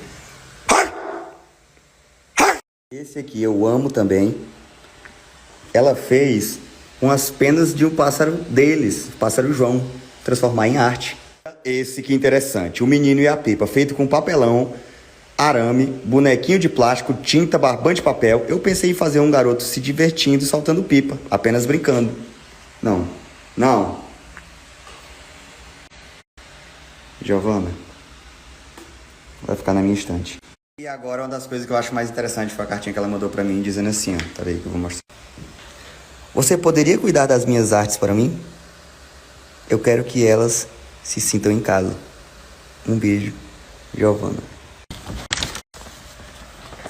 Esse aqui eu amo também. Ela fez com as penas de um pássaro deles, o pássaro João, transformar em arte. Esse que interessante, o Menino e a Pipa, feito com papelão, arame, bonequinho de plástico, tinta, barbante de papel. Eu pensei em fazer um garoto se divertindo e soltando pipa, apenas brincando. Não. Giovana, vai ficar na minha estante. E agora uma das coisas que eu acho mais interessante foi a cartinha que ela mandou pra mim, dizendo assim, ó, peraí que eu vou mostrar. Você poderia cuidar das minhas artes para mim? Eu quero que elas se sintam em casa. Um beijo, Giovana.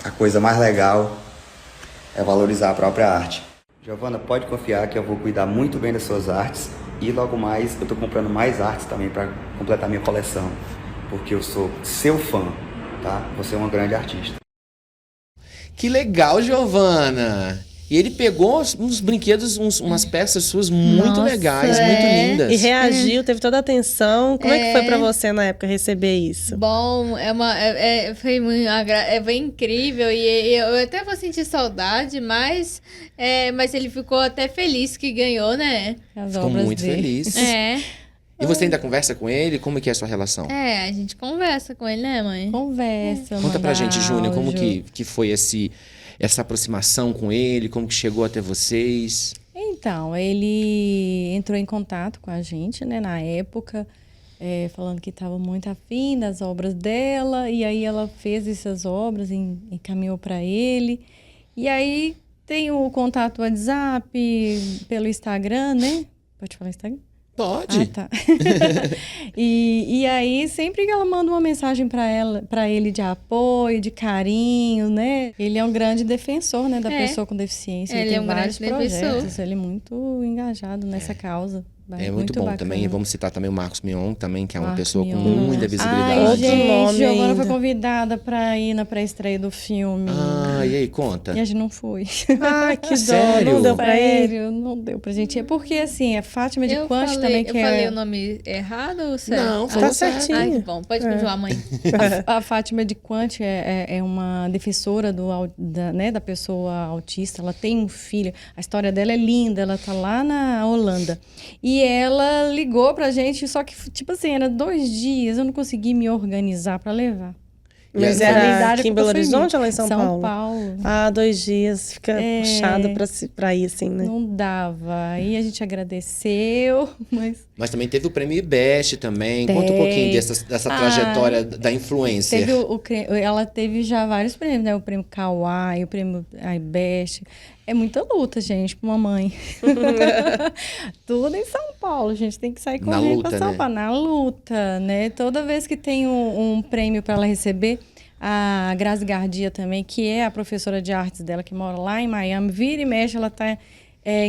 A coisa mais legal é valorizar a própria arte. Giovana, pode confiar que eu vou cuidar muito bem das suas artes. E logo mais, eu tô comprando mais artes também para completar minha coleção. Porque eu sou seu fã, tá? Você é uma grande artista. Que legal, Giovana! E ele pegou uns brinquedos, umas peças suas muito legais, muito lindas. E reagiu, teve toda a atenção. Como é que foi pra você na época receber isso? Bom, foi incrível e eu até vou sentir saudade, mas ele ficou até feliz que ganhou, né? Ficou muito feliz. É. E você ainda conversa com ele? Como que é a sua relação? A gente conversa com ele, né, mãe? Conversa. Conta pra gente, Júnior, como que foi essa aproximação com ele, como que chegou até vocês? Então, ele entrou em contato com a gente, né, na época, falando que estava muito afim das obras dela, e aí ela fez essas obras e encaminhou para ele. E aí tem o contato WhatsApp, pelo Instagram, né? Pode falar Instagram? Pode. Ah, tá. e aí, sempre que ela manda uma mensagem para ele de apoio, de carinho, né? Ele é um grande defensor, né, da pessoa com deficiência. Ele tem vários projetos, ele é muito engajado nessa causa. É muito bom bacana. também. E vamos citar também o Marcos Mion, também, que é uma Marcos pessoa Mion. com muita visibilidade. Ai, gente, Giovana ainda. foi convidada para ir na pré-estreia do filme. Ah, e aí, conta. E a gente não foi. Ah, que dó. Sério? Não deu pra ir? Sério, não deu pra gente ir. Porque, assim, a Fátima de Quante também, que eu falei o nome errado ou certo? Não, Tá falou certinho. Ai, que bom. Pode continuar, mãe. A Fátima de Quante é uma defensora da pessoa autista. Ela tem um filho. A história dela é linda. Ela tá lá na Holanda. E ela ligou pra gente, só que, tipo assim, era 2 dias. Eu não consegui me organizar pra levar. Mas era aqui em Belo Horizonte ou lá em São Paulo? São Paulo. Ah, 2 dias. Fica puxado pra ir, assim, né? Não dava. Aí a gente agradeceu, Mas também teve o prêmio IBEST também. Conta um pouquinho dessa trajetória da influencer. Ela teve já vários prêmios, né? O prêmio Kauai, o prêmio IBEST. É muita luta, gente, pra uma mãe. Tudo em São Paulo, a gente tem que sair correndo pra São Paulo. Na luta, né? Toda vez que tem um prêmio para ela receber, a Grazi Gardia também, que é a professora de artes dela, que mora lá em Miami, vira e mexe, ela tá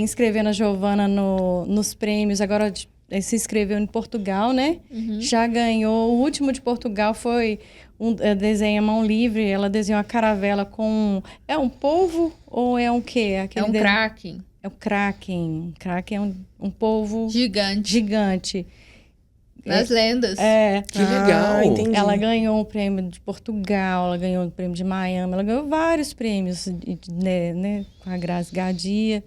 inscrevendo a Giovana nos prêmios. Agora se inscreveu em Portugal, né? Uhum. Já ganhou. O último de Portugal foi desenho à mão livre. Ela desenhou a caravela com... É um polvo ou é um quê? É um kraken. É o kraken. Kraken é um polvo... Gigante. Das lendas. Que legal. Entendi. Ela ganhou o prêmio de Portugal, ela ganhou o prêmio de Miami, ela ganhou vários prêmios, né, com a Grazi Gardia.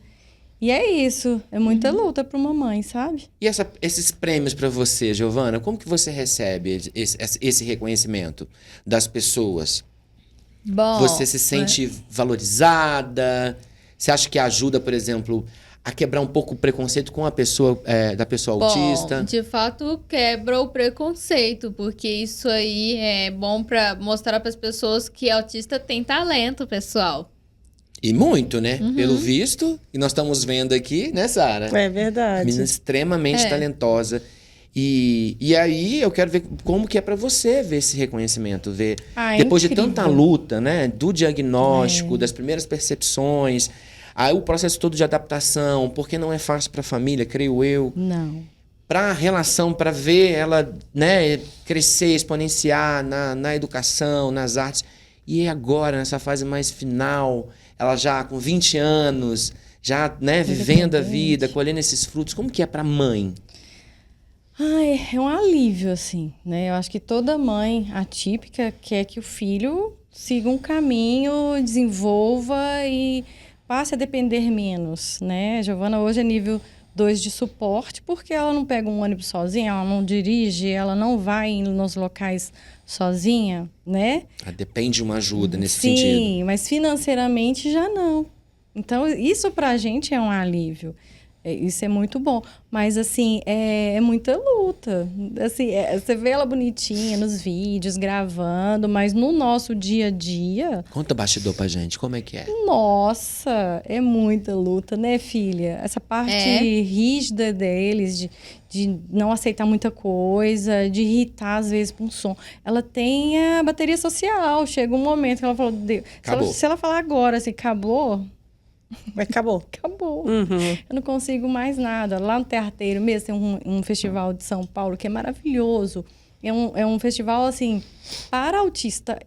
E é isso, é muita luta para uma mãe, sabe? E esses prêmios para você, Giovana, como que você recebe esse reconhecimento das pessoas? Bom, você se sente valorizada? Você acha que ajuda, por exemplo, a quebrar um pouco o preconceito com a pessoa, da pessoa autista? De fato, quebra o preconceito, porque isso aí é bom para mostrar para as pessoas que autista tem talento, pessoal. E muito, né? Pelo visto. E nós estamos vendo aqui, né, Sara? É verdade. Menina extremamente talentosa. E aí eu quero ver como que é para você ver esse reconhecimento. Ver depois de tanta luta, né? Do diagnóstico, das primeiras percepções. Aí o processo todo de adaptação. Porque não é fácil para a família, creio eu. Não. Para a relação, para ver ela, né, crescer, exponenciar na educação, nas artes. E agora, nessa fase mais final, ela já com 20 anos, já, né, vivendo a vida, colhendo esses frutos. Como que é para a mãe? Ai, é um alívio, assim, né? Eu acho que toda mãe atípica quer que o filho siga um caminho, desenvolva e passe a depender menos, né? A Giovana hoje é nível 2 de suporte, porque ela não pega um ônibus sozinha, ela não dirige, ela não vai nos locais sozinha, né? Depende de uma ajuda nesse Sim, sentido. Sim, mas financeiramente já não. Então, isso pra gente é um alívio. Isso é muito bom. Mas, assim, é muita luta. Assim, você vê ela bonitinha nos vídeos, gravando, mas no nosso dia a dia... Conta bastidor pra gente, como é que é? Nossa, é muita luta, né, filha? Essa parte rígida deles, de não aceitar muita coisa, de irritar, às vezes, com som. Ela tem a bateria social. Chega um momento que ela falou... Se ela falar agora, assim, acabou... Acabou. Acabou. Eu não consigo mais nada. Lá no Teatreiro mesmo tem um festival de São Paulo que é maravilhoso. É um festival, assim, para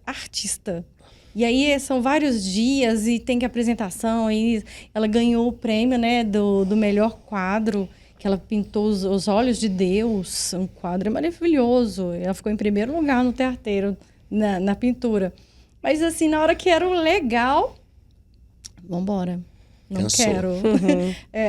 artista. E aí são vários dias e tem que apresentação. E ela ganhou o prêmio, né, do melhor quadro, que ela pintou os olhos de Deus. Um quadro maravilhoso. Ela ficou em primeiro lugar no Teatreiro, na pintura. Mas, assim, na hora que era o legal... Vambora. Não Cansou. quero.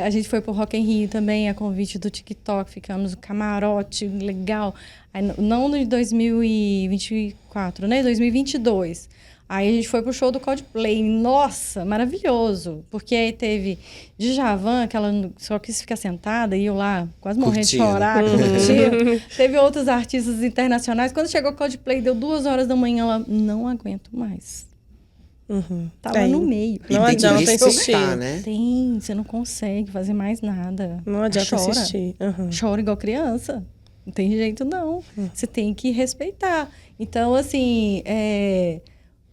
A gente foi pro Rock in Rio também, a convite do TikTok. Ficamos no camarote, legal. Aí, não no 2024, né? 2022. Aí a gente foi pro show do Coldplay. Nossa, maravilhoso. Porque aí teve Djavan, que ela só quis ficar sentada, e eu lá quase morrendo de chorar, curtindo. Teve outros artistas internacionais. Quando chegou o Coldplay, deu 2 horas da manhã, ela, não aguento mais. Tava no meio. Não adianta insistir, né? Tem, você não consegue fazer mais nada. Não adianta Chora. insistir. Chora igual criança. Não tem jeito, não. Você tem que respeitar. Então, assim,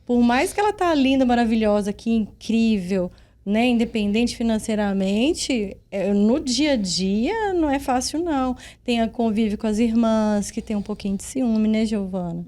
por mais que ela tá linda, maravilhosa aqui, incrível, né? Independente financeiramente, no dia a dia não é fácil, não. Tem a convívio com as irmãs, que tem um pouquinho de ciúme, né, Giovana?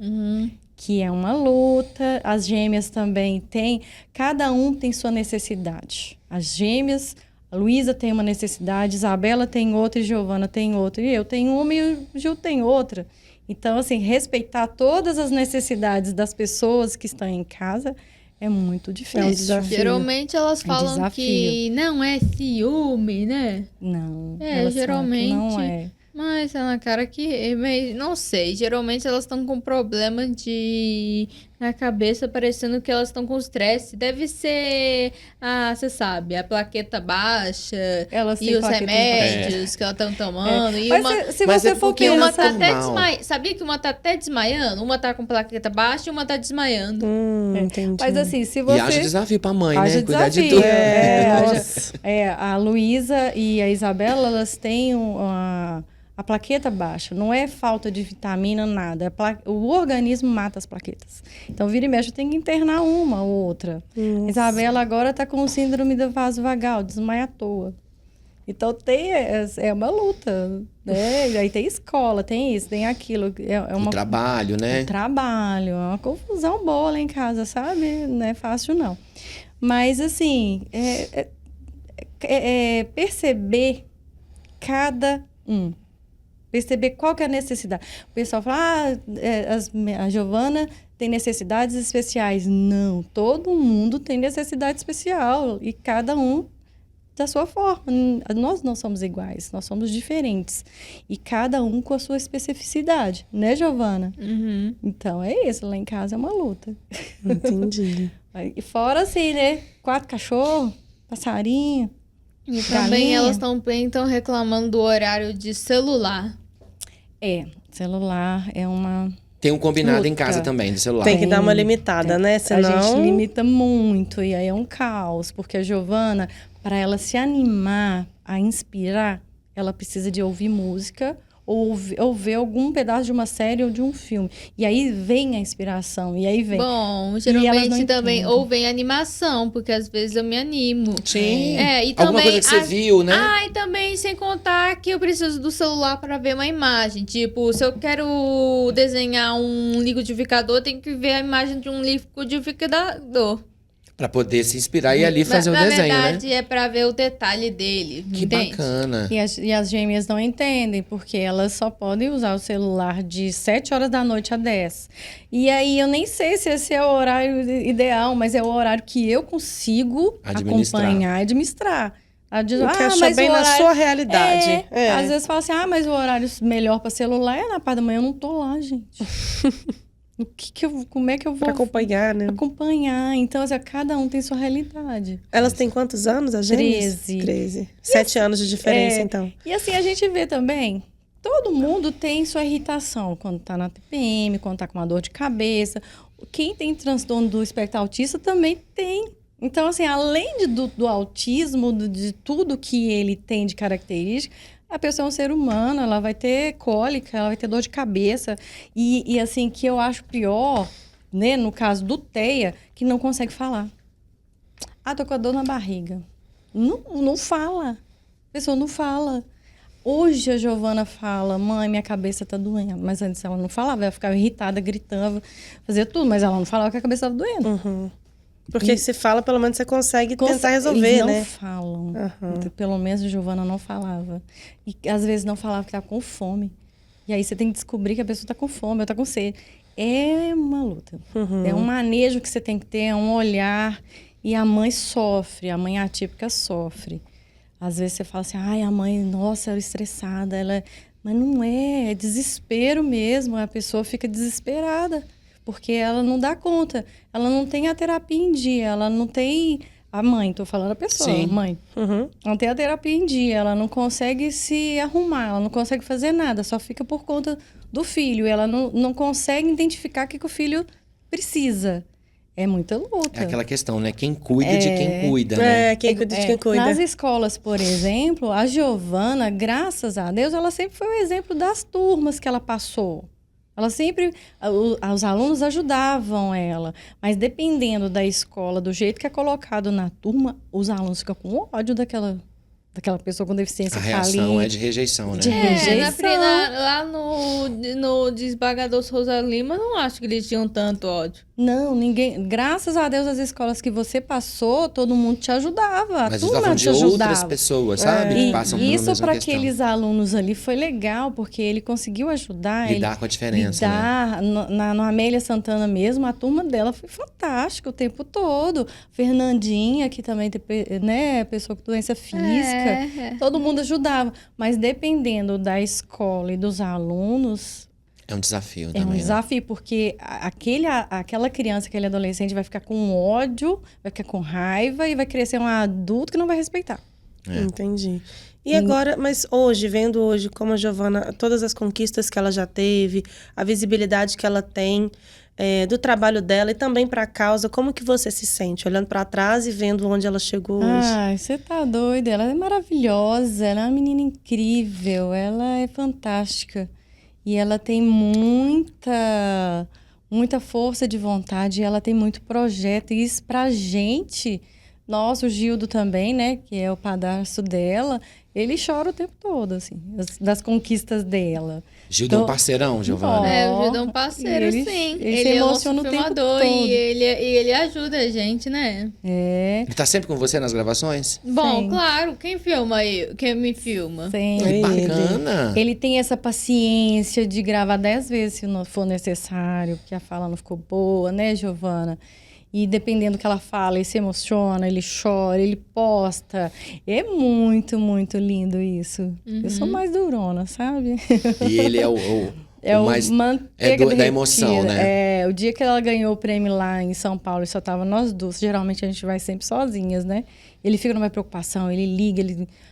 Que é uma luta. As gêmeas também têm. Cada um tem sua necessidade. As gêmeas, a Luísa tem uma necessidade, Isabela tem outra e Giovana tem outra. E eu tenho uma e o Gil tem outra. Então, assim, respeitar todas as necessidades das pessoas que estão em casa é muito difícil. É um desafio. Geralmente elas falam que não é ciúme, né? Não. Geralmente. Não é. Mas é na cara que... Não sei. Geralmente elas estão com problema na cabeça, parecendo que elas estão com estresse. Deve ser, você sabe, a plaqueta baixa e os remédios que elas estão tomando. E mas se você for que uma tá até desmaiando. Sabia que uma tá até desmaiando? Uma tá com plaqueta baixa e uma tá desmaiando. Entendi. Mas assim, se você... E haja desafio pra mãe, haja né? Cuidar de desafio. tudo. A Luísa e a Isabela, elas têm a plaqueta baixa. Não é falta de vitamina, nada. O organismo mata as plaquetas. Então, vira e mexe, tem que internar uma ou outra. A Isabela agora está com síndrome do vaso vagal, desmaia à toa. Então, é uma luta, né? Aí tem escola, tem isso, tem aquilo. O trabalho, né? O trabalho, é uma confusão boa lá em casa, sabe? Não é fácil, não. Mas, assim, perceber cada um. Perceber qual que é a necessidade. O pessoal fala, a Giovana tem necessidades especiais. Não, todo mundo tem necessidade especial. E cada um da sua forma. Nós não somos iguais, nós somos diferentes. E cada um com a sua especificidade. Né, Giovana? Então, é isso. Lá em casa é uma luta. Entendi. E fora assim, né? 4 cachorros, passarinho. E também elas também estão reclamando do horário de celular. Celular é uma... Tem um combinado luta. Em casa também, do celular. Tem que dar uma limitada, né? Senão... A gente limita muito e aí é um caos. Porque a Giovana, para ela se animar a inspirar, ela precisa de ouvir música ou ver algum pedaço de uma série ou de um filme. E aí vem a inspiração, e aí vem. Bom, geralmente também, ou vem animação, porque às vezes eu me animo. Sim. E alguma também, coisa que você viu, né? E também, sem contar que eu preciso do celular para ver uma imagem. Tipo, se eu quero desenhar um liquidificador, eu tenho que ver a imagem de um liquidificador. Pra poder se inspirar e ali fazer o desenho, Na verdade, né? é pra ver o detalhe dele, Que entende? bacana. E as gêmeas não entendem, porque elas só podem usar o celular de 7 horas da noite a 10. E aí eu nem sei se esse é o horário ideal, mas é o horário que eu consigo acompanhar e administrar. Encaixa bem na sua realidade. Às vezes fala assim, mas o horário melhor para celular é na parte da manhã. Eu não tô lá, gente. Como é que eu vou... Pra acompanhar, né? Acompanhar. Então, assim, cada um tem sua realidade. Elas têm quantos anos, as gêmeas? 13. 7 anos de diferença, então. E assim, a gente vê também, todo mundo tem sua irritação. Quando tá na TPM, quando tá com uma dor de cabeça. Quem tem transtorno do espectro autista também tem. Então, assim, além do autismo, de tudo que ele tem de característica, a pessoa é um ser humano, ela vai ter cólica, ela vai ter dor de cabeça. E assim, que eu acho pior, né, no caso do TEA, que não consegue falar. Tô com a dor na barriga. Não fala. A pessoa não fala. Hoje a Giovana fala, mãe, minha cabeça tá doendo. Mas antes ela não falava, ela ficava irritada, gritava, fazia tudo. Mas ela não falava que a cabeça tava doendo. Uhum. Porque se fala, pelo menos você consegue tentar resolver, eles né? não falam. Pelo menos a Giovana não falava. E às vezes não falava que tá com fome. E aí você tem que descobrir que a pessoa tá com fome, ou tá com sede. É uma luta. É um manejo que você tem que ter, é um olhar. E a mãe sofre, a mãe atípica sofre. Às vezes você fala assim, a mãe, nossa, ela é estressada. Mas não é desespero mesmo. A pessoa fica desesperada. Porque ela não dá conta. Ela não tem a terapia em dia. Ela não tem... A mãe, tô falando a pessoa. Sim. Mãe. Não tem a terapia em dia. Ela não consegue se arrumar. Ela não consegue fazer nada. Só fica por conta do filho. Ela não consegue identificar o que o filho precisa. É muita luta. É aquela questão, né? Quem cuida de quem cuida, né? Quem cuida de quem cuida. Nas escolas, por exemplo, a Giovana, graças a Deus, ela sempre foi o exemplo das turmas que ela passou. Ela sempre... Os alunos ajudavam ela. Mas dependendo da escola, do jeito que é colocado na turma, os alunos ficam com ódio daquela pessoa com deficiência. A reação ali, é de rejeição, né? de rejeição. Lá no Desembargador Souza Lima, não acho que eles tinham tanto ódio. Não, ninguém... Graças a Deus, as escolas que você passou, todo mundo te ajudava. Mas a eles turma estavam te de ajudava. outras pessoas, sabe? Que passam pela Isso mesma para questão. aqueles alunos ali foi legal, porque ele conseguiu ajudar. Lidar com a diferença, né? Na Amélia Santana mesmo, a turma dela foi fantástica o tempo todo. Fernandinha, que também tem, né, pessoa com doença física. Todo mundo ajudava. Mas dependendo da escola e dos alunos... É um desafio É também, um né? desafio, porque aquela criança, aquele adolescente vai ficar com ódio, vai ficar com raiva e vai crescer um adulto que não vai respeitar. Entendi. E agora, mas vendo hoje como a Giovana, todas as conquistas que ela já teve, a visibilidade que ela tem do trabalho dela e também para a causa, como que você se sente olhando para trás e vendo onde ela chegou hoje? Ai, você tá doida, ela é maravilhosa, ela é uma menina incrível, ela é fantástica. E ela tem muita força de vontade, ela tem muito projeto. E isso pra gente, o Gildo também, né, que é o padrasto dela, ele chora o tempo todo, assim, das conquistas dela. Gildo é um parceirão, Giovana. O Gildo é um parceiro, sim. Ele se Ele é o nosso emociona o tempo filmador todo. e ele ajuda a gente, né? Ele tá sempre com você nas gravações? Bom, Sim. claro, quem filma aí? Quem me filma? Sim. Que bacana! Ele tem essa paciência de gravar 10 vezes se não for necessário, porque a fala não ficou boa, né, Giovana? E dependendo do que ela fala, ele se emociona, ele chora, ele posta. É muito, muito lindo isso. Eu sou mais durona, sabe? E ele é o mais... manteiga da emoção, né? O dia que ela ganhou o prêmio lá em São Paulo, só tava nós duas. Geralmente a gente vai sempre sozinhas, né? Ele fica numa preocupação, ele liga,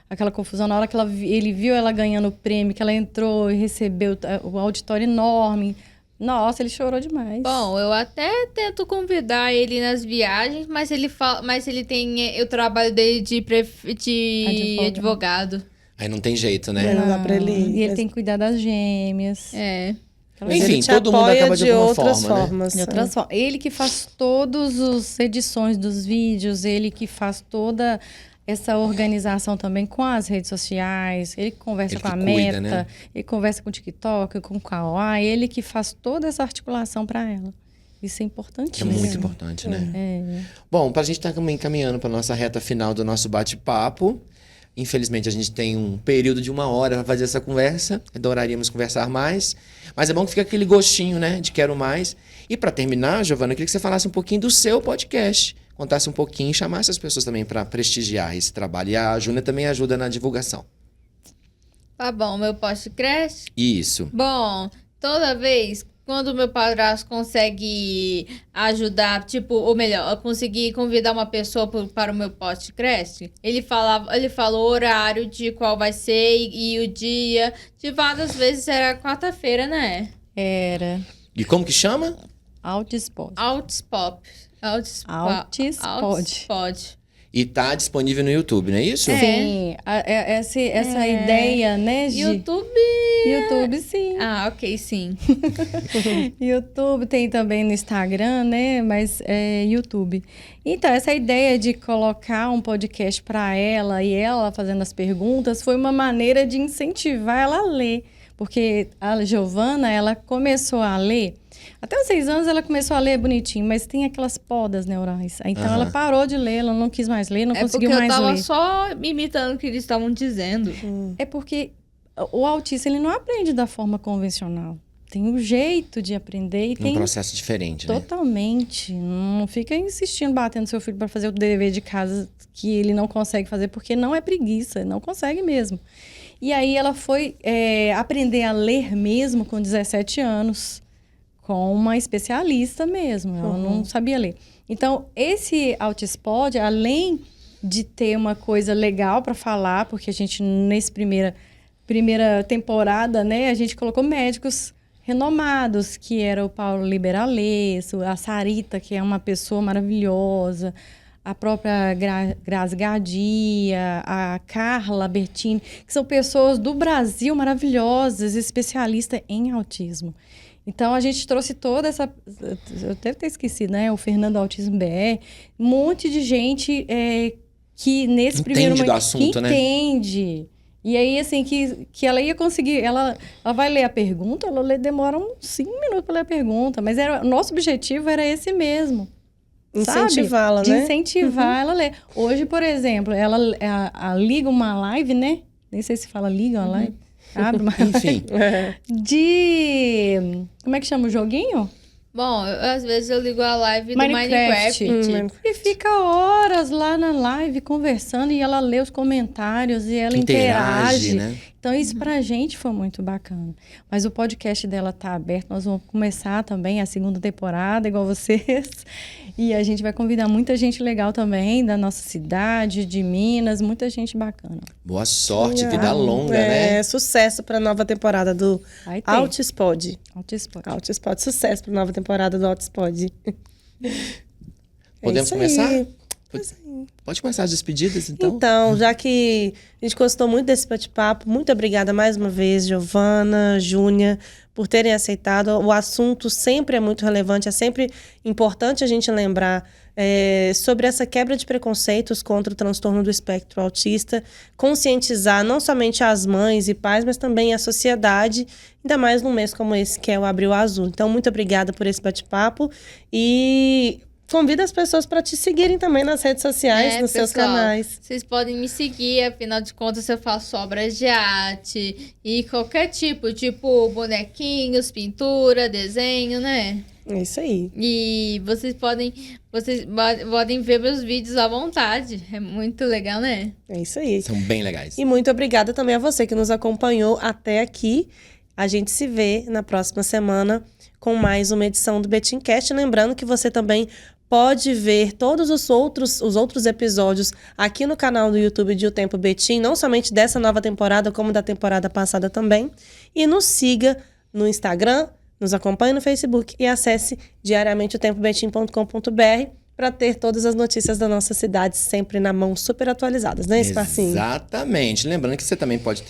aquela confusão. Na hora que ele viu ela ganhando o prêmio, que ela entrou e recebeu o auditório enorme... Nossa, ele chorou demais. Bom, eu até tento convidar ele nas viagens, mas ele tem o trabalho dele de advogado. Aí não tem jeito, né? Não dá pra ele ir. E ele tem que cuidar das gêmeas. Mas Enfim, ele te todo mundo apoia acaba de alguma outras forma, né? formas. De outras formas. Ele que faz todas as edições dos vídeos, ele que faz toda essa organização também com as redes sociais, ele que conversa Ele com a que cuida, Meta, né? ele conversa com o TikTok, com o Kawaii, ele que faz toda essa articulação para ela. Isso é importantíssimo. É muito importante, né? Bom, pra gente estar também caminhando para nossa reta final do nosso bate-papo, infelizmente a gente tem um período de 1 hora para fazer essa conversa, adoraríamos conversar mais, mas é bom que fica aquele gostinho, né, de quero mais. E para terminar, Giovana, eu queria que você falasse um pouquinho do seu podcast, contasse um pouquinho e chamasse as pessoas também para prestigiar esse trabalho. E a Júnia também ajuda na divulgação. Tá bom, meu podcast? Isso. Bom, toda vez quando o meu padrasto consegue ajudar, tipo, ou melhor, conseguir convidar uma pessoa para o meu podcast, ele falou o horário de qual vai ser e o dia. De várias vezes era quarta-feira, né? Era. E como que chama? Altispod. Altispod. E tá disponível no YouTube, não é isso? Sim. Essa ideia, né, Gi? YouTube, sim. Ah, ok, sim. YouTube tem também no Instagram, né? Mas é YouTube. Então, essa ideia de colocar um podcast para ela e ela fazendo as perguntas foi uma maneira de incentivar ela a ler. Porque a Giovana, ela começou a ler... Até os 6 anos ela começou a ler bonitinho, mas tem aquelas podas neurais. Então ela parou de ler, ela não quis mais ler, não conseguiu mais ler. É porque eu tava só imitando o que eles estavam dizendo. É porque o autista, ele não aprende da forma convencional. Tem um jeito de aprender e tem... Um processo diferente, né? Totalmente. Não fica insistindo, batendo seu filho para fazer o dever de casa que ele não consegue fazer, porque não é preguiça, não consegue mesmo. E aí ela foi aprender a ler mesmo com 17 anos. Com uma especialista mesmo, ela não sabia ler. Então, esse Altispod, além de ter uma coisa legal para falar, porque a gente, nessa primeira temporada, né, a gente colocou médicos renomados, que era o Paulo Liberalesso, a Sarita, que é uma pessoa maravilhosa, a própria Grazi Gardia, a Carla Bertini, que são pessoas do Brasil maravilhosas, especialistas em autismo. Então, a gente trouxe toda essa... Eu deve ter esquecido, né? O Fernando Autismo BR. Um monte de gente que, nesse primeiro momento... Entende do assunto, né? Entende. E aí, assim, que ela ia conseguir... Ela vai ler a pergunta, demora uns 5 minutos para ler a pergunta. Mas nosso objetivo era esse mesmo. Incentivá-la, né? De incentivar ela a ler. Hoje, por exemplo, ela liga uma live, né? Nem sei se fala liga uma live. Abre uma Enfim. Como é que chama o joguinho? Bom, às vezes eu ligo a live do Minecraft. E fica horas lá na live conversando e ela lê os comentários e ela interage. Né? Então, isso pra gente foi muito bacana. Mas o podcast dela tá aberto. Nós vamos começar também a 2ª temporada, igual vocês. E a gente vai convidar muita gente legal também da nossa cidade, de Minas. Muita gente bacana. Boa sorte, vida longa, né? Sucesso pra nova temporada do Altispod. Altispod. Sucesso pra nova temporada do Altispod. Podemos começar? Pode começar as despedidas, então? Então, já que a gente gostou muito desse bate-papo, muito obrigada mais uma vez, Giovana, Júnia, por terem aceitado. O assunto sempre é muito relevante, é sempre importante a gente lembrar sobre essa quebra de preconceitos contra o transtorno do espectro autista, conscientizar não somente as mães e pais, mas também a sociedade, ainda mais num mês como esse, que é o Abril Azul. Então, muito obrigada por esse bate-papo e... Convida as pessoas para te seguirem também nas redes sociais, nos seus canais. Vocês podem me seguir, afinal de contas eu faço obras de arte e qualquer tipo bonequinhos, pintura, desenho, né? É isso aí. E vocês podem ver meus vídeos à vontade. É muito legal, né? É isso aí. São bem legais. E muito obrigada também a você que nos acompanhou até aqui. A gente se vê na próxima semana com mais uma edição do BetimCast. Lembrando que você também pode ver todos os outros episódios aqui no canal do YouTube de O Tempo Betim, não somente dessa nova temporada, como da temporada passada também. E nos siga no Instagram, nos acompanhe no Facebook e acesse diariamente otempobetim.com.br para ter todas as notícias da nossa cidade sempre na mão, super atualizadas, né, Esparcinho? Exatamente. Lembrando que você também pode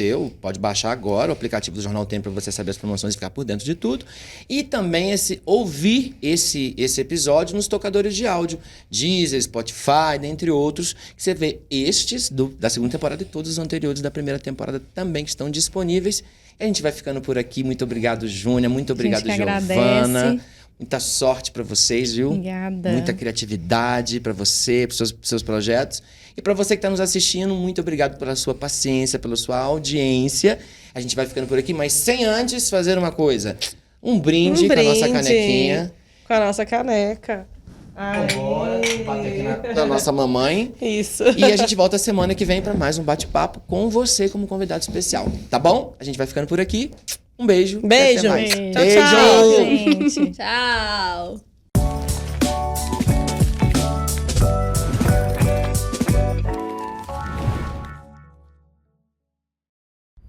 baixar agora o aplicativo do Jornal Tempo para você saber as promoções e ficar por dentro de tudo. E também ouvir esse episódio nos tocadores de áudio, Deezer, Spotify, dentre outros, que você vê estes da 2ª temporada e todos os anteriores da 1ª temporada também que estão disponíveis. E a gente vai ficando por aqui. Muito obrigado, Júnia. Muito obrigado, Giovana. Muita sorte para vocês, viu? Obrigada. Muita criatividade para você, para os seus projetos. E para você que está nos assistindo, muito obrigado pela sua paciência, pela sua audiência. A gente vai ficando por aqui, mas sem antes fazer uma coisa. Um brinde com a nossa canequinha. Com a nossa caneca. Agora, bater aqui na nossa mamãe. Isso. E a gente volta semana que vem para mais um bate-papo com você como convidado especial. Tá bom? A gente vai ficando por aqui. Um beijo. Beijo. E até mais. Tchau, tchau. Gente. Tchau.